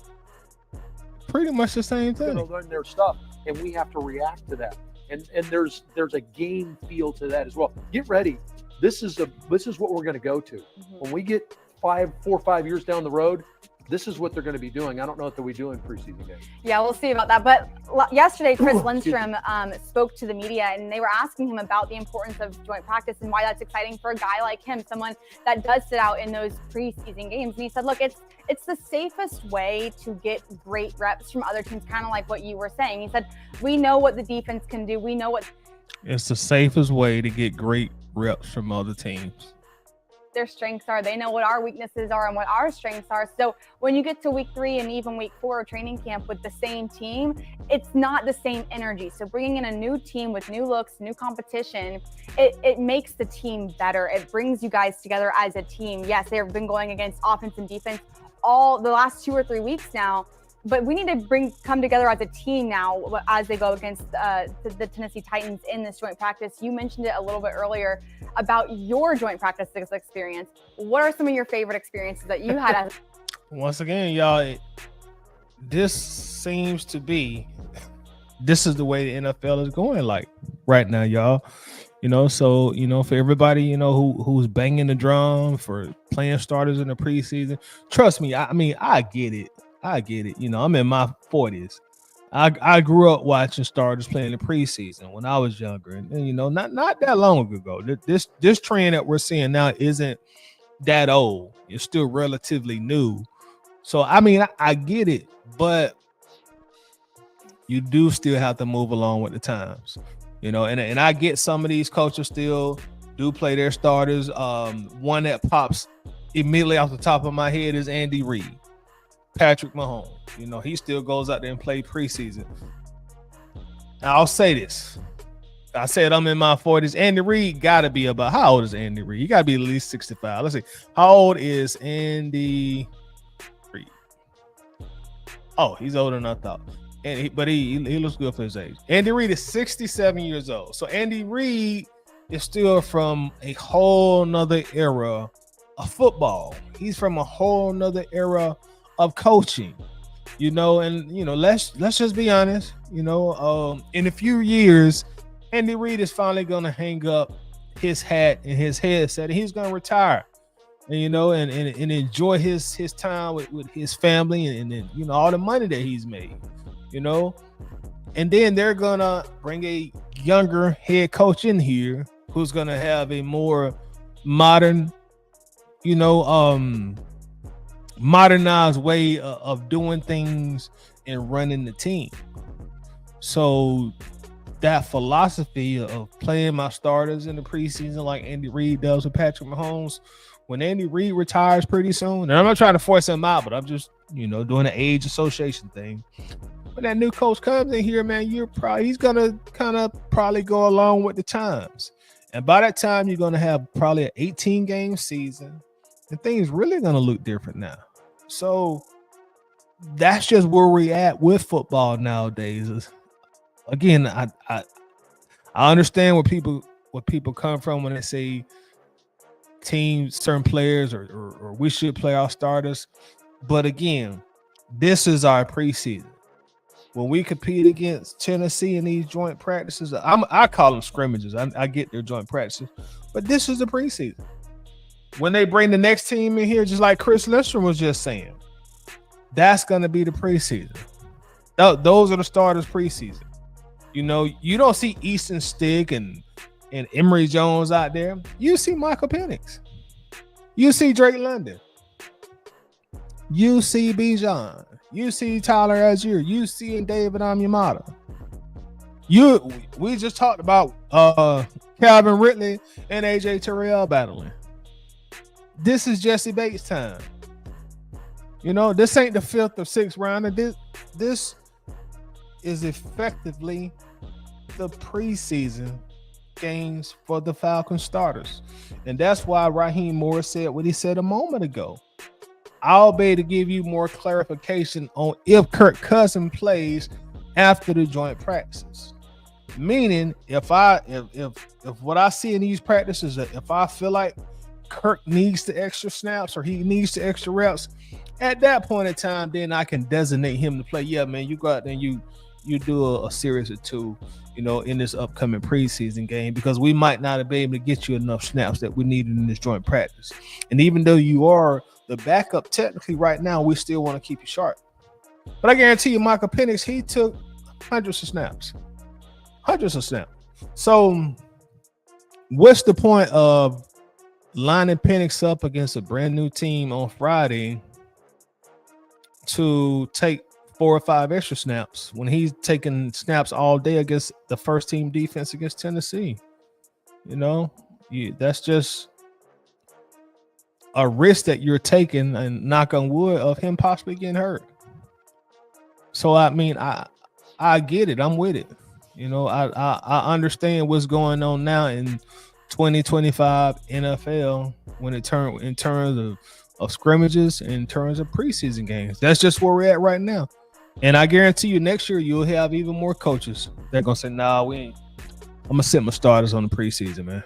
pretty much the same thing. They're learning their stuff, and we have to react to that. And there's a game feel to that as well. Get ready. This is what we're going to go to. Mm-hmm. When we get 4 or 5 years down the road, this is what they're going to be doing. I don't know what they'll be doing preseason games. Yeah, we'll see about that. But yesterday, Chris Lindstrom spoke to the media, and they were asking him about the importance of joint practice and why that's exciting for a guy like him, someone that does sit out in those preseason games. And he said, look, it's the safest way to get great reps from other teams, kind of like what you were saying. He said, we know what the defense can do. We know what it's the safest way to get great reps from other teams. Their strengths are. They know what our weaknesses are and what our strengths are. So when you get to week 3 and even week 4 of training camp with the same team, it's not the same energy. So bringing in a new team with new looks, new competition, it makes the team better. It brings you guys together as a team. Yes, they've been going against offense and defense all the last 2 or 3 weeks now, but we need to come together as a team now as they go against the Tennessee Titans in this joint practice. You mentioned it a little bit earlier about your joint practice experience. What are some of your favorite experiences that you had? Once again, y'all, this seems to be, this is the way the NFL is going like right now, y'all. You know, so, you know, for everybody, you know, who's banging the drum for playing starters in the preseason, trust me, I get it. I get it. You know, I'm in my 40s. I grew up watching starters playing the preseason when I was younger, and you know, not that long ago. This trend that we're seeing now isn't that old. It's still relatively new. So I mean, I get it, but you do still have to move along with the times. You know, and I get some of these coaches still do play their starters. One that pops immediately off the top of my head is Andy Reid. Patrick Mahomes, you know, he still goes out there and play preseason. Now, I'll say this. I said I'm in my 40s. Andy Reid got to be about, how old is Andy Reid? He got to be at least 65. Let's see. How old is Andy Reid? Oh, he's older than I thought. But he looks good for his age. Andy Reid is 67 years old. So Andy Reid is still from a whole nother era of football. He's from a whole nother era of coaching, you know, and you know, let's just be honest, you know, in a few years, Andy Reid is finally gonna hang up his hat and his headset, and he's gonna retire, and you know, and enjoy his time with his family, and then, you know, all the money that he's made, you know, and then they're gonna bring a younger head coach in here who's gonna have a more modern, you know, modernized way of doing things and running the team. So that philosophy of playing my starters in the preseason like Andy Reid does with Patrick Mahomes, when Andy Reid retires pretty soon, and I'm not trying to force him out, but I'm just, you know, doing an age association thing. When that new coach comes in here, man, he's gonna kind of probably go along with the times. And by that time, you're gonna have probably an 18-game season, and things really gonna look different now. So that's just where we're at with football nowadays. Again, I understand where people come from when they say teams, certain players, or we should play our starters. But again, this is our preseason. When we compete against Tennessee in these joint practices, I call them scrimmages. I get their joint practices, but this is the preseason. When they bring the next team in here, just like Chris Lindstrom was just saying, that's going to be the preseason. Those are the starters preseason. You know, you don't see Easton Stick and Emory Jones out there. You see Michael Penix. You see Drake London. You see Bijan. You see Tyler Algier. You see David Onyemata. We just talked about Calvin Ridley and AJ Terrell battling. This is Jesse Bates time. You know, this ain't the 5th or 6th round. This is effectively the preseason games for the Falcons starters. And that's why Raheem Morris said what he said a moment ago. I'll be able to give you more clarification on if Kirk Cousins plays after the joint practices. Meaning, if what I see in these practices, that if I feel like Kirk needs the extra snaps or he needs the extra reps, at that point in time, then I can designate him to play. Yeah, man, you go out there and you do a series or two, in this upcoming preseason game, because we might not be able to get you enough snaps that we needed in this joint practice. And even though you are the backup technically right now, we still want to keep you sharp. But I guarantee you, Michael Penix, he took hundreds of snaps. So what's the point of lining Penix up against a brand new team on Friday to take 4 or 5 extra snaps when he's taking snaps all day against the first team defense against Tennessee? That's just a risk that you're taking, and knock on wood, of him possibly getting hurt. So I mean, I get it. I'm with it. I understand what's going on now in 2025 NFL when in terms of scrimmages, in terms of preseason games. That's just where we're at right now. And I guarantee you, next year you'll have even more coaches that are gonna say, "Nah, we ain't. I'm gonna sit my starters on the preseason, man."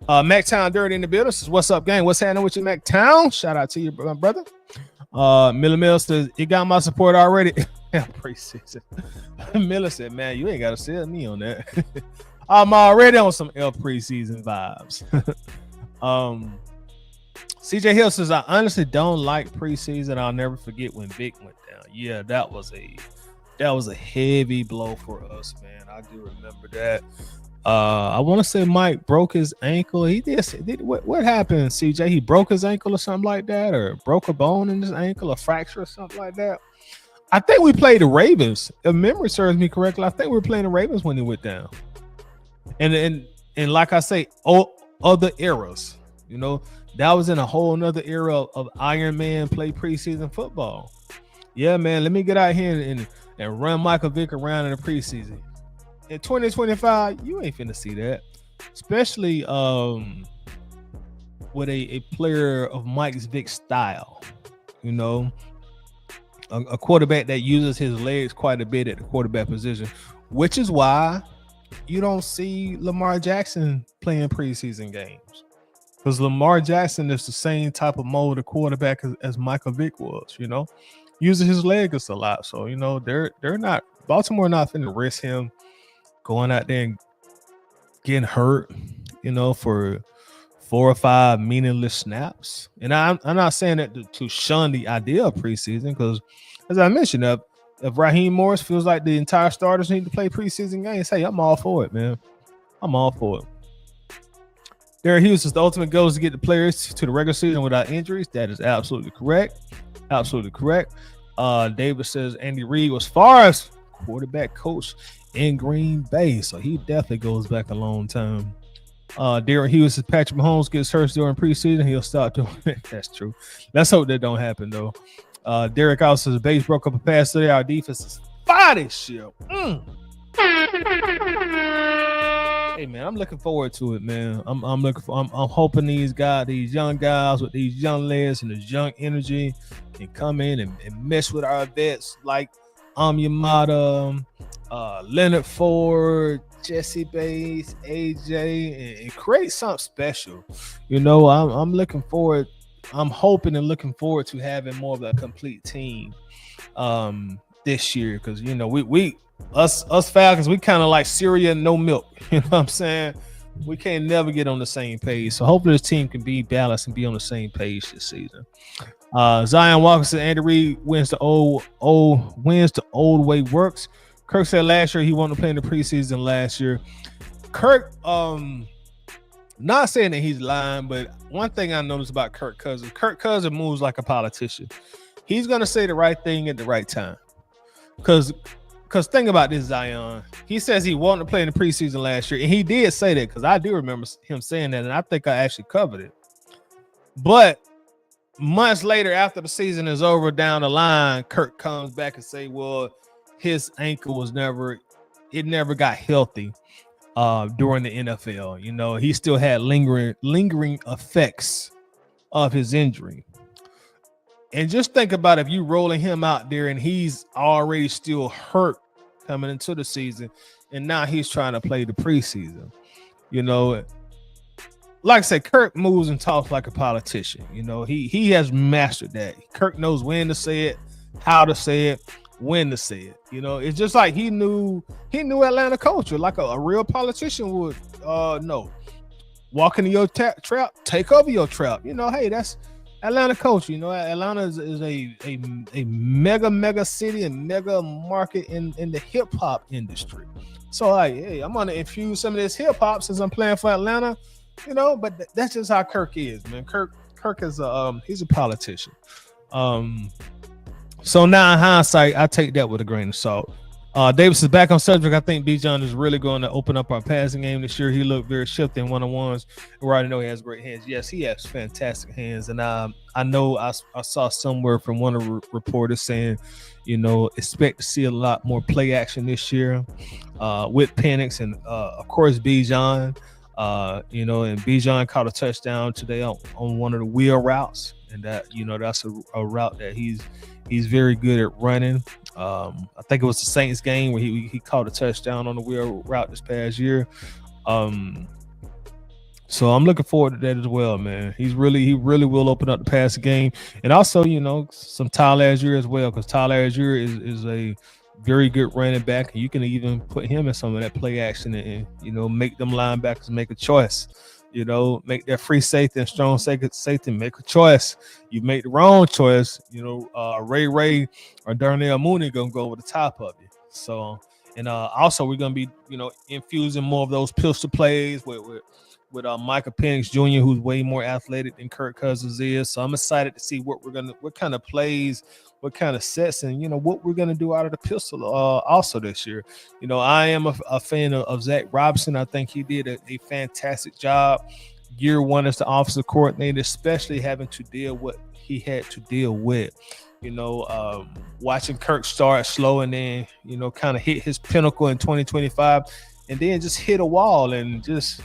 MacTown Dirty in the building says, "What's up, gang? What's happening with you, MacTown? Shout out to you, my brother." Miller Mill says, "It got my support already." Preseason. Miller said, "Man, you ain't gotta sell me on that." I'm already on some L preseason vibes. CJ Hill says, "I honestly don't like preseason. I'll never forget when Vic went down. Yeah, that was a heavy blow for us, man. I do remember that. I want to say Mike broke his ankle. He did. What happened, CJ? He broke his ankle or something like that, or broke a bone in his ankle, a fracture or something like that. I think we played the Ravens. If memory serves me correctly, I think we were playing the Ravens when he went down. And like I say, other eras, that was in a whole nother era of Iron Man play preseason football. Yeah, man, let me get out here and run Michael Vick around in the preseason. In 2025, you ain't finna see that, especially with a player of Mike Vick's style, a quarterback that uses his legs quite a bit at the quarterback position, which is why you don't see Lamar Jackson playing preseason games, because Lamar Jackson is the same type of mold of quarterback as Michael Vick was, using his legs a lot. So, they're not, Baltimore not finna risk him going out there and getting hurt, for 4 or 5 meaningless snaps. And I'm not saying that to shun the idea of preseason, because as I mentioned, if Raheem Morris feels like the entire starters need to play preseason games, hey, I'm all for it, man. I'm all for it. Derek Hughes says the ultimate goal is to get the players to the regular season without injuries. That is absolutely correct. Absolutely correct. David says Andy Reid was far as quarterback coach in Green Bay, so he definitely goes back a long time. Derek Hughes says Patrick Mahomes gets hurt during preseason, he'll start doing it. That's true. Let's hope that don't happen though. Derek also says Bates broke up a pass today. Our defense is fire this shit. Hey man, I'm looking forward to it, man. I'm hoping these young guys with these young legs and this young energy can come in and mess with our vets like Yamada, Leonard Ford, Jesse Bates, AJ, and create something special. I'm looking forward. I'm hoping and looking forward to having more of a complete team this year, because we us Falcons, we kind of like cereal and no milk. You know what I'm saying? We can't never get on the same page. So hopefully this team can be balanced and be on the same page this season. Zion Walker said Andy Reid wins the old way works. Kirk said last year he wanted to play in the preseason last year. Kirk, not saying that he's lying, but one thing I noticed about Kirk Cousins moves like a politician. He's gonna say the right thing at the right time. Because think about this, Zion. He says he wanted to play in the preseason last year, and he did say that, because I do remember him saying that, and I think I actually covered it. But months later, after the season is over down the line, Kirk comes back and say, well, his ankle was never got healthy during the NFL. He still had lingering effects of his injury. And just think about if you rolling him out there and he's already still hurt coming into the season, and now he's trying to play the preseason. Like I said, Kirk moves and talks like a politician. He has mastered that. Kirk knows when to say it, how to say it, when to say it. It's just like he knew Atlanta culture, like a real politician would know. Walk into your trap, take over your trap. Hey, that's Atlanta culture. Atlanta is a mega city and mega market in the hip hop industry. So like, hey, I'm gonna infuse some of this hip hop since I'm playing for Atlanta. But that's just how Kirk is, man. Kirk is he's a politician. So now in hindsight, I take that with a grain of salt. Davis is back on subject. I think Bijan is really going to open up our passing game this year. He looked very shifty in one-on-ones. We already know he has great hands. Yes, he has fantastic hands. And I know I saw somewhere from one of the reporters saying, expect to see a lot more play action this year with Penix and, of course, Bijan. And Bijan caught a touchdown today on one of the wheel routes. And that, that's a route that he's very good at running. I think it was the Saints game where he caught a touchdown on the wheel route this past year. So I'm looking forward to that as well, man. He really will open up the passing game. And also, some Tyler Algier as well, because Tyler Algier is a very good running back, and you can even put him in some of that play action and make them linebackers make a choice. Make that free safety and strong safety make a choice. You make the wrong choice, Ray or Darnell Mooney gonna go over the top of you. So, and also we're gonna be, infusing more of those pistol plays with Michael Penix Jr., who's way more athletic than Kirk Cousins is. So I'm excited to see what kind of plays, what kind of sets, and what we're gonna do out of the pistol also this year. I am a fan of Zach Robinson. I think he did a fantastic job year one as the offensive coordinator, especially having to deal what he had to deal with. Watching Kirk start slow and then kind of hit his pinnacle in 2025, and then just hit a wall and just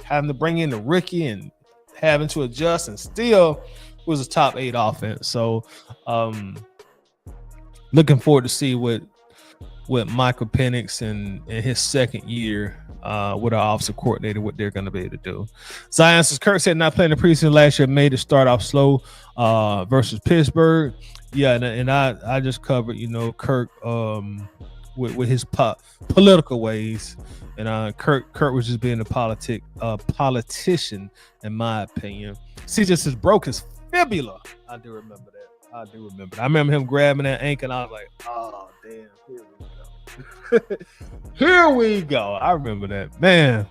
having to bring in the rookie and having to adjust, and still was a top 8 offense. So looking forward to see what Michael Penix and his second year with our offensive coordinator, what they're going to be able to do. Zion says Kirk said not playing the preseason last year made it start off slow versus Pittsburgh. Yeah, and I just covered Kirk with his political ways. And Kirk was just being a politician, in my opinion. See, just his broke his fibula. I do remember that. I remember him grabbing that ankle, and I was like, oh, damn, here we go. Here we go. I remember that. Man,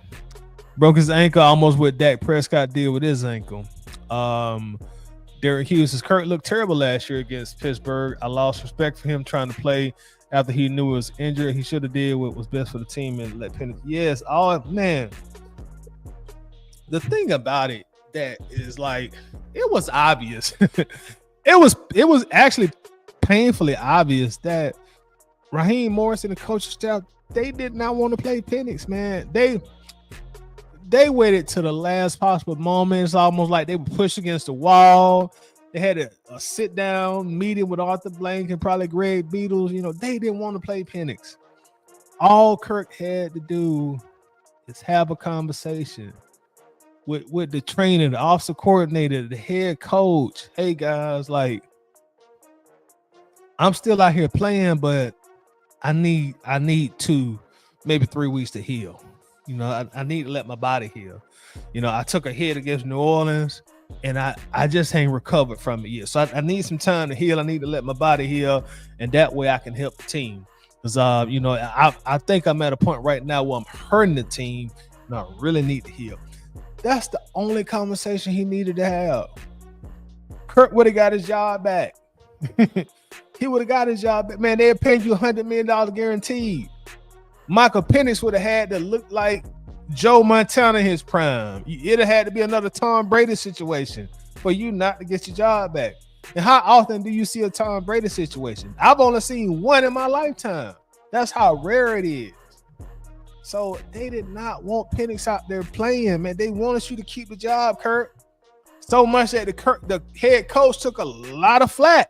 broke his ankle almost what Dak Prescott did with his ankle. Derek Hughes says, Kirk looked terrible last year against Pittsburgh. I lost respect for him trying to play after he knew he was injured. He should have did what was best for the team and let Penix. Yes, man. The thing about it that is like, it was obvious. it was actually painfully obvious that Raheem Morris and the coaching staff, they did not want to play Penix, man. They waited to the last possible moment. It's almost like they were pushed against the wall. They had a sit-down meeting with Arthur Blank and probably Greg Beatles. They didn't want to play Penix. All Kirk had to do is have a conversation with the trainer, the offensive coordinator, the head coach. Hey, guys, like, I'm still out here playing, but I need maybe 3 weeks to heal. I need to let my body heal. I took a hit against New Orleans, and I just ain't recovered from it yet. So I need some time to heal. I need to let my body heal, and that way I can help the team. Because I think I'm at a point right now where I'm hurting the team, and I really need to heal. That's the only conversation he needed to have. Kirk would have got his job back. He would have got his job back. Man, they're paying you $100 million guaranteed. Michael Penix would have had to look like Joe Montana in his prime. It'd have had to be another Tom Brady situation for you not to get your job back. And how often do you see a Tom Brady situation? I've only seen one in my lifetime. That's how rare it is. So they did not want Penix out there playing, man. They wanted you to keep the job, Kirk. So much that the head coach took a lot of flack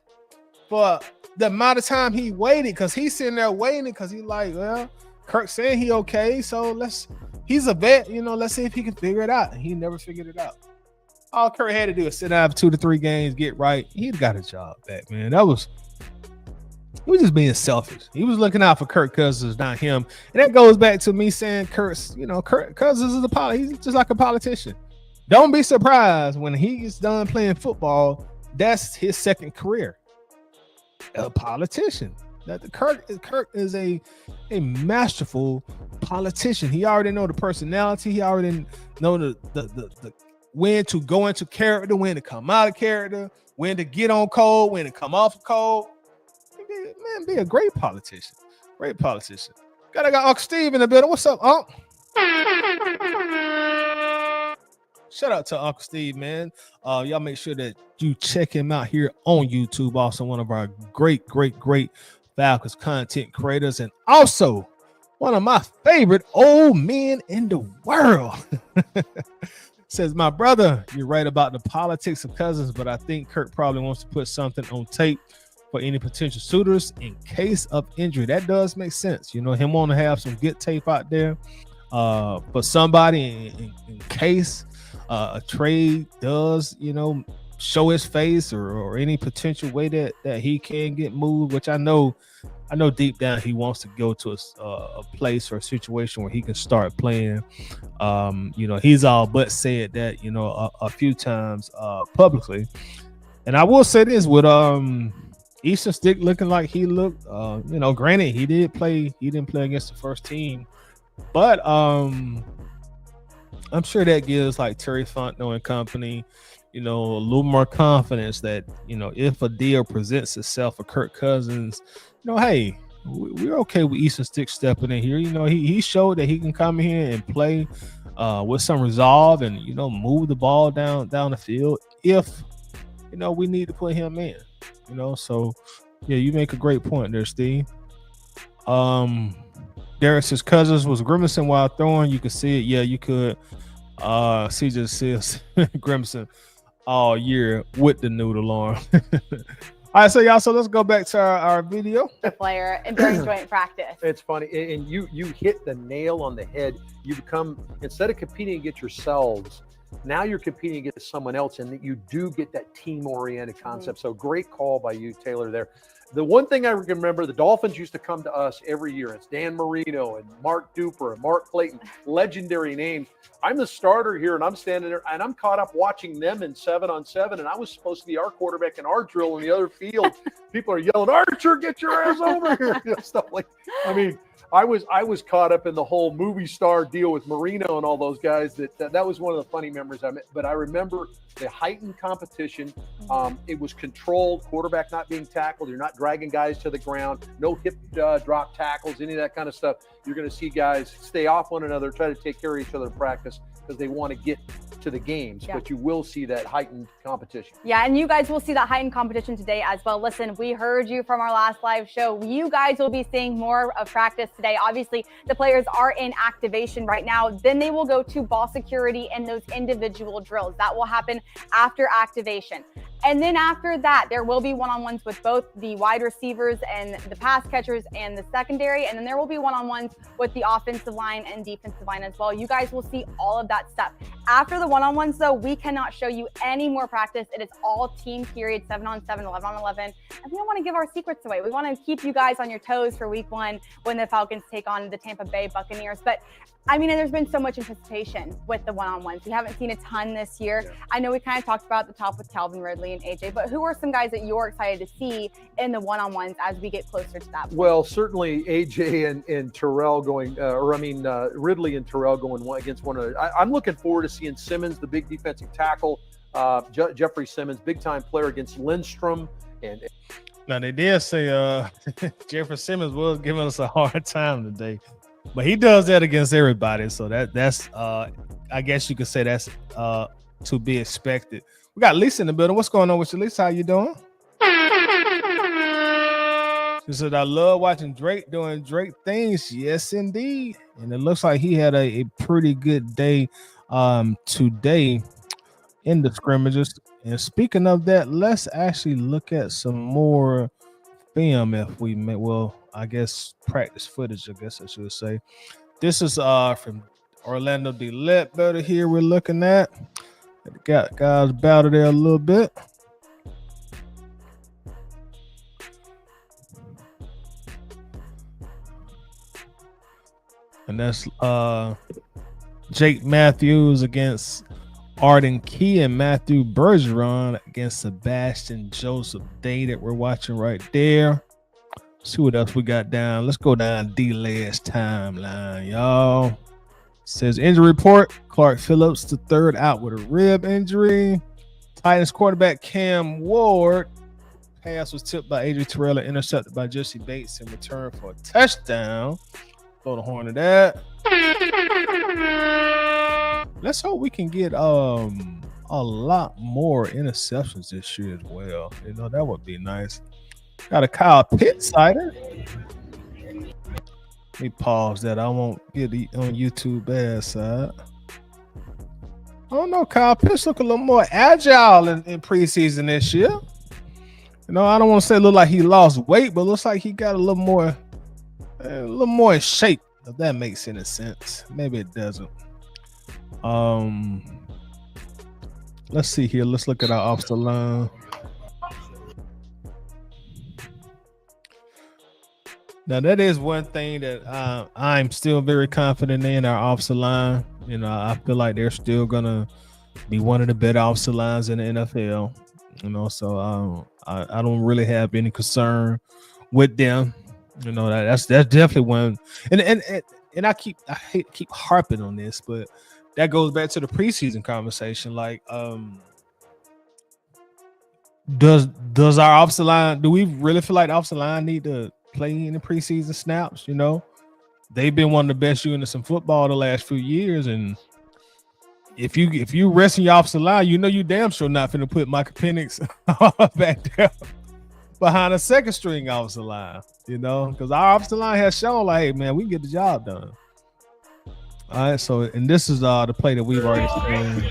for the amount of time he waited, because he's sitting there waiting because he's like, well, Kirk saying he okay, so he's a vet, let's see if he can figure it out. He never figured it out. All Kirk had to do is sit down for 2 to 3 games, get right. He'd got a job back, man. He was just being selfish. He was looking out for Kirk Cousins, not him. And that goes back to me saying Kirk Cousins is he's just like a politician. Don't be surprised when he gets done playing football. That's his second career. A politician. Kirk is a masterful politician. He already know the personality. He already know the when to go into character, when to come out of character, when to get on code, when to come off of code. Man, be a great politician. Great politician. Got Uncle Steve in the building. What's up, Unc? Shout out to Uncle Steve, man. Y'all make sure that you check him out here on YouTube. Also, one of our great Falcons content creators, and also one of my favorite old men in the world. Says, my brother, you're right about the politics of Cousins, but I think Kirk probably wants to put something on tape for any potential suitors in case of injury. That does make sense. Him want to have some good tape out there for somebody in case a trade does, show his face or any potential way that he can get moved, which I know deep down he wants to go to a place or a situation where he can start playing. He's all but said that, a few times publicly. And I will say this with Easton Stick looking like he looked, granted he didn't play against the first team, but I'm sure that gives like Terry Fontenot and company, a little more confidence that, if a deal presents itself for Kirk Cousins, hey, we're okay with Easton Stick stepping in here. He showed that he can come in here and play with some resolve and, move the ball down the field if, we need to put him in, so yeah, you make a great point there, Steve. Derek says Cousins was grimacing while throwing. You could see it. Yeah, you could. CJ says grimacing all year with the noodle arm. All right, so let's go back to our video. The player and during joint practice. It's funny, and you hit the nail on the head. You become, instead of competing against yourselves, now you're competing against someone else, and you do get that team-oriented concept. So great call by you, Taylor, there. The one thing I remember, the Dolphins used to come to us every year. It's Dan Marino and Mark Duper and Mark Clayton, legendary names. I'm the starter here, and I'm standing there, and I'm caught up watching them in 7-on-7, and I was supposed to be our quarterback in our drill in the other field. People are yelling, Archer, get your ass over here. Stuff like, I was caught up in the whole movie star deal with Marino and all those guys. That was one of the funny memories I met. But I remember the heightened competition. It was controlled, quarterback not being tackled. You're not dragging guys to the ground. No hip drop tackles, any of that kind of stuff. You're going to see guys stay off one another, try to take care of each other in practice because they want to get to the games. Yeah. But you will see that heightened competition. Yeah, and you guys will see that heightened competition today as well. Listen, we heard you from our last live show. You guys will be seeing more of practice today. Obviously, the players are in activation right now. Then they will go to ball security and those individual drills. That will happen after activation. And then after that, there will be one-on-ones with both the wide receivers and the pass catchers and the secondary. And then there will be one-on-ones with the offensive line and defensive line as well. You guys will see all of that stuff. After the one-on-ones, though, we cannot show you any more practice. It is all team period, 7-on-7, 11-on-11. And we don't want to give our secrets away. We want to keep you guys on your toes for week 1 when the Falcons take on the Tampa Bay Buccaneers. But there's been so much anticipation with the one-on-ones. We haven't seen a ton this year. Yeah. I know we kind of talked about at the top with Calvin Ridley and AJ, but who are some guys that you're excited to see in the one-on-ones as we get closer to that point? Well, certainly AJ and Terrell going, Ridley and Terrell going one against one another. I'm looking forward to seeing Simmons, the big defensive tackle, Jeffrey Simmons, big-time player against Lindstrom. Now, they did say Jeffrey Simmons was giving us a hard time today. But he does that against everybody, so that's I guess you could say that's to be expected. We got Lisa in the building. What's going on with you, Lisa? How you doing? She said, I love watching Drake doing Drake things. Yes, indeed. And it looks like he had a pretty good day today. in the scrimmages. And speaking of that, let's actually look at some more film if we may. Well, I guess practice footage, I guess I should say. This is from Orlando D. Ledbetter here we're looking at. Got guys battle there a little bit. And that's Jake Matthews against Arden Key and Matthew Bergeron against Sebastian Joseph Day that we're watching right there. See what else we got down. Let's go down D-Led's timeline, y'all. Says injury report. Clark Phillips the third out with a rib injury. Titans quarterback Cam Ward. Pass was tipped by Adrian Terrell and intercepted by Jesse Bates in return for a touchdown. Blow the horn of that. Let's hope we can get a lot more interceptions this year as well. You know, that would be nice. Got a Kyle Pitts sighter. Let me pause that. I won't get it on YouTube bad side. I don't know. Kyle Pitts look a little more agile in preseason this year. You know, I don't want to say it look like he lost weight, but it looks like he got a little more in shape. If that makes any sense. Maybe it doesn't. Let's see here. Let's look at our offensive line. Now, that is one thing that I'm still very confident in our offensive line. You know, I feel like they're still going to be one of the better offensive lines in the NFL. You know, so I don't really have any concern with them. You know, that's definitely one. And I hate to keep harping on this, but that goes back to the preseason conversation. Like, does our offensive line, do we really feel like the offensive line need to play in the preseason snaps? You know, they've been one of the best units in football the last few years, and if you resting your offensive line, you know you damn sure not finna put Michael Penix back there behind a second string offensive line. You know, because our offensive line has shown like, hey man, we can get the job done. All right, so and this is the play that we've already seen.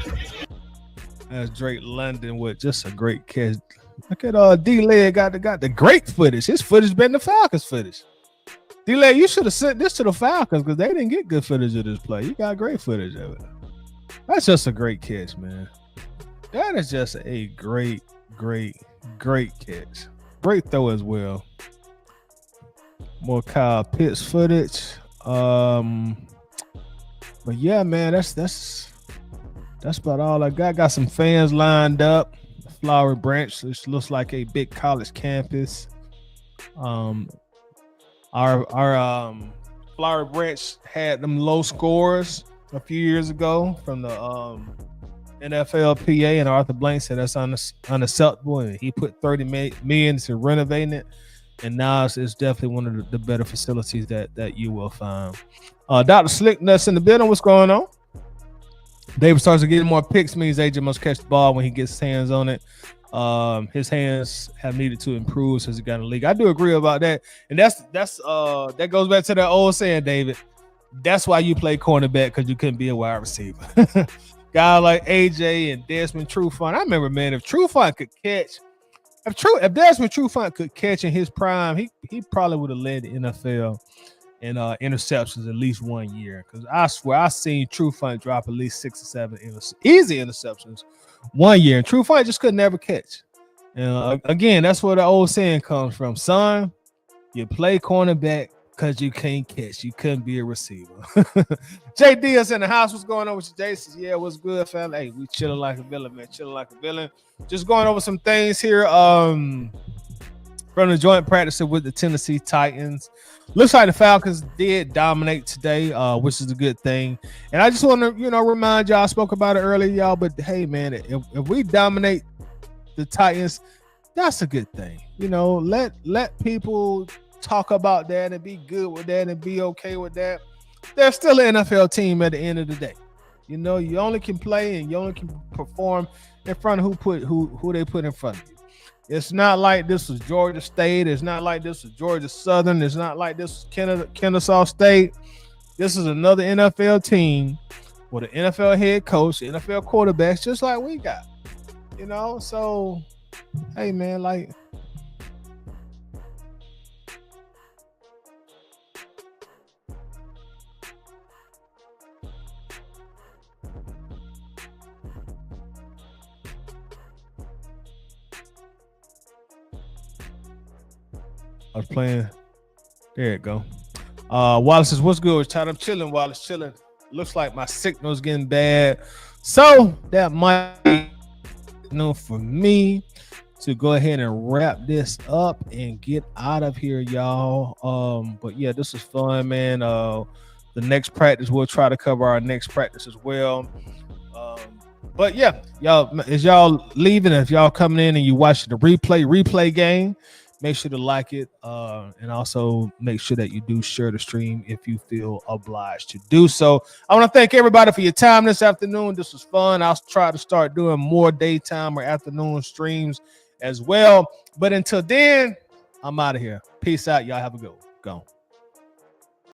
As Drake London with just a great catch. Look at D-Leg got the great footage. His footage better than the Falcons footage. D-Leg, you should have sent this to the Falcons because they didn't get good footage of this play. You got great footage of it. That's just a great catch, man. That is just a great catch. Great throw as well. More Kyle Pitts footage. But yeah, man, that's about all I got. Got some fans lined up. Flower Branch, which looks like a big college campus. Our Flower Branch had them low scores a few years ago from the NFLPA, and Arthur Blank said that's unacceptable, and he put $30 million to renovating it. And now it's definitely one of the better facilities that you will find. Dr. Slicknuts in the building. What's going on? David starts to get more picks, means AJ must catch the ball when he gets his hands on it. His hands have needed to improve since he got in the league. I do agree about that. And that goes back to that old saying, David. That's why you play cornerback, because you couldn't be a wide receiver. Guy like AJ and Desmond Trufant. I remember, man, if Trufant could catch, if Desmond Trufant could catch in his prime, he probably would have led the NFL in interceptions at least 1 year. Because I swear I seen Trufant drop at least 6 or 7 easy interceptions 1 year, and Trufant just could never catch. And again, that's where the old saying comes from. Son, you play cornerback because you can't catch. You couldn't be a receiver. JD is in the house. What's going on with you, Jason? Yeah, what's good, fam? Hey, we chilling like a villain, man. Chilling like a villain. Just going over some things here from the joint practice with the Tennessee Titans. Looks like the Falcons did dominate today, which is a good thing. And I just want to, remind y'all, I spoke about it earlier, y'all, but hey, man, if we dominate the Titans, that's a good thing. Let people talk about that and be good with that and be okay with that. They're still an NFL team at the end of the day. You only can play and you only can perform in front of who they put in front of you. It's not like this was Georgia State. It's not like this was Georgia Southern. It's not like this was Kennesaw State. This is another NFL team with an NFL head coach, NFL quarterbacks, just like we got. You know, so hey man, like I was playing. There it go. Wallace says, what's good? Tired. I'm chilling. Wallace chilling. Looks like my signal's getting bad. So that might be for me to go ahead and wrap this up and get out of here, y'all. But yeah, this is fun, man. The next practice, we'll try to cover our next practice as well. But yeah, y'all, as y'all leaving, if y'all coming in and you watching the replay game, make sure to like it, and also make sure that you do share the stream if you feel obliged to do so. I want to thank everybody for your time this afternoon. This was fun. I'll try to start doing more daytime or afternoon streams as well. But until then, I'm out of here. Peace out. Y'all have a good one. Go.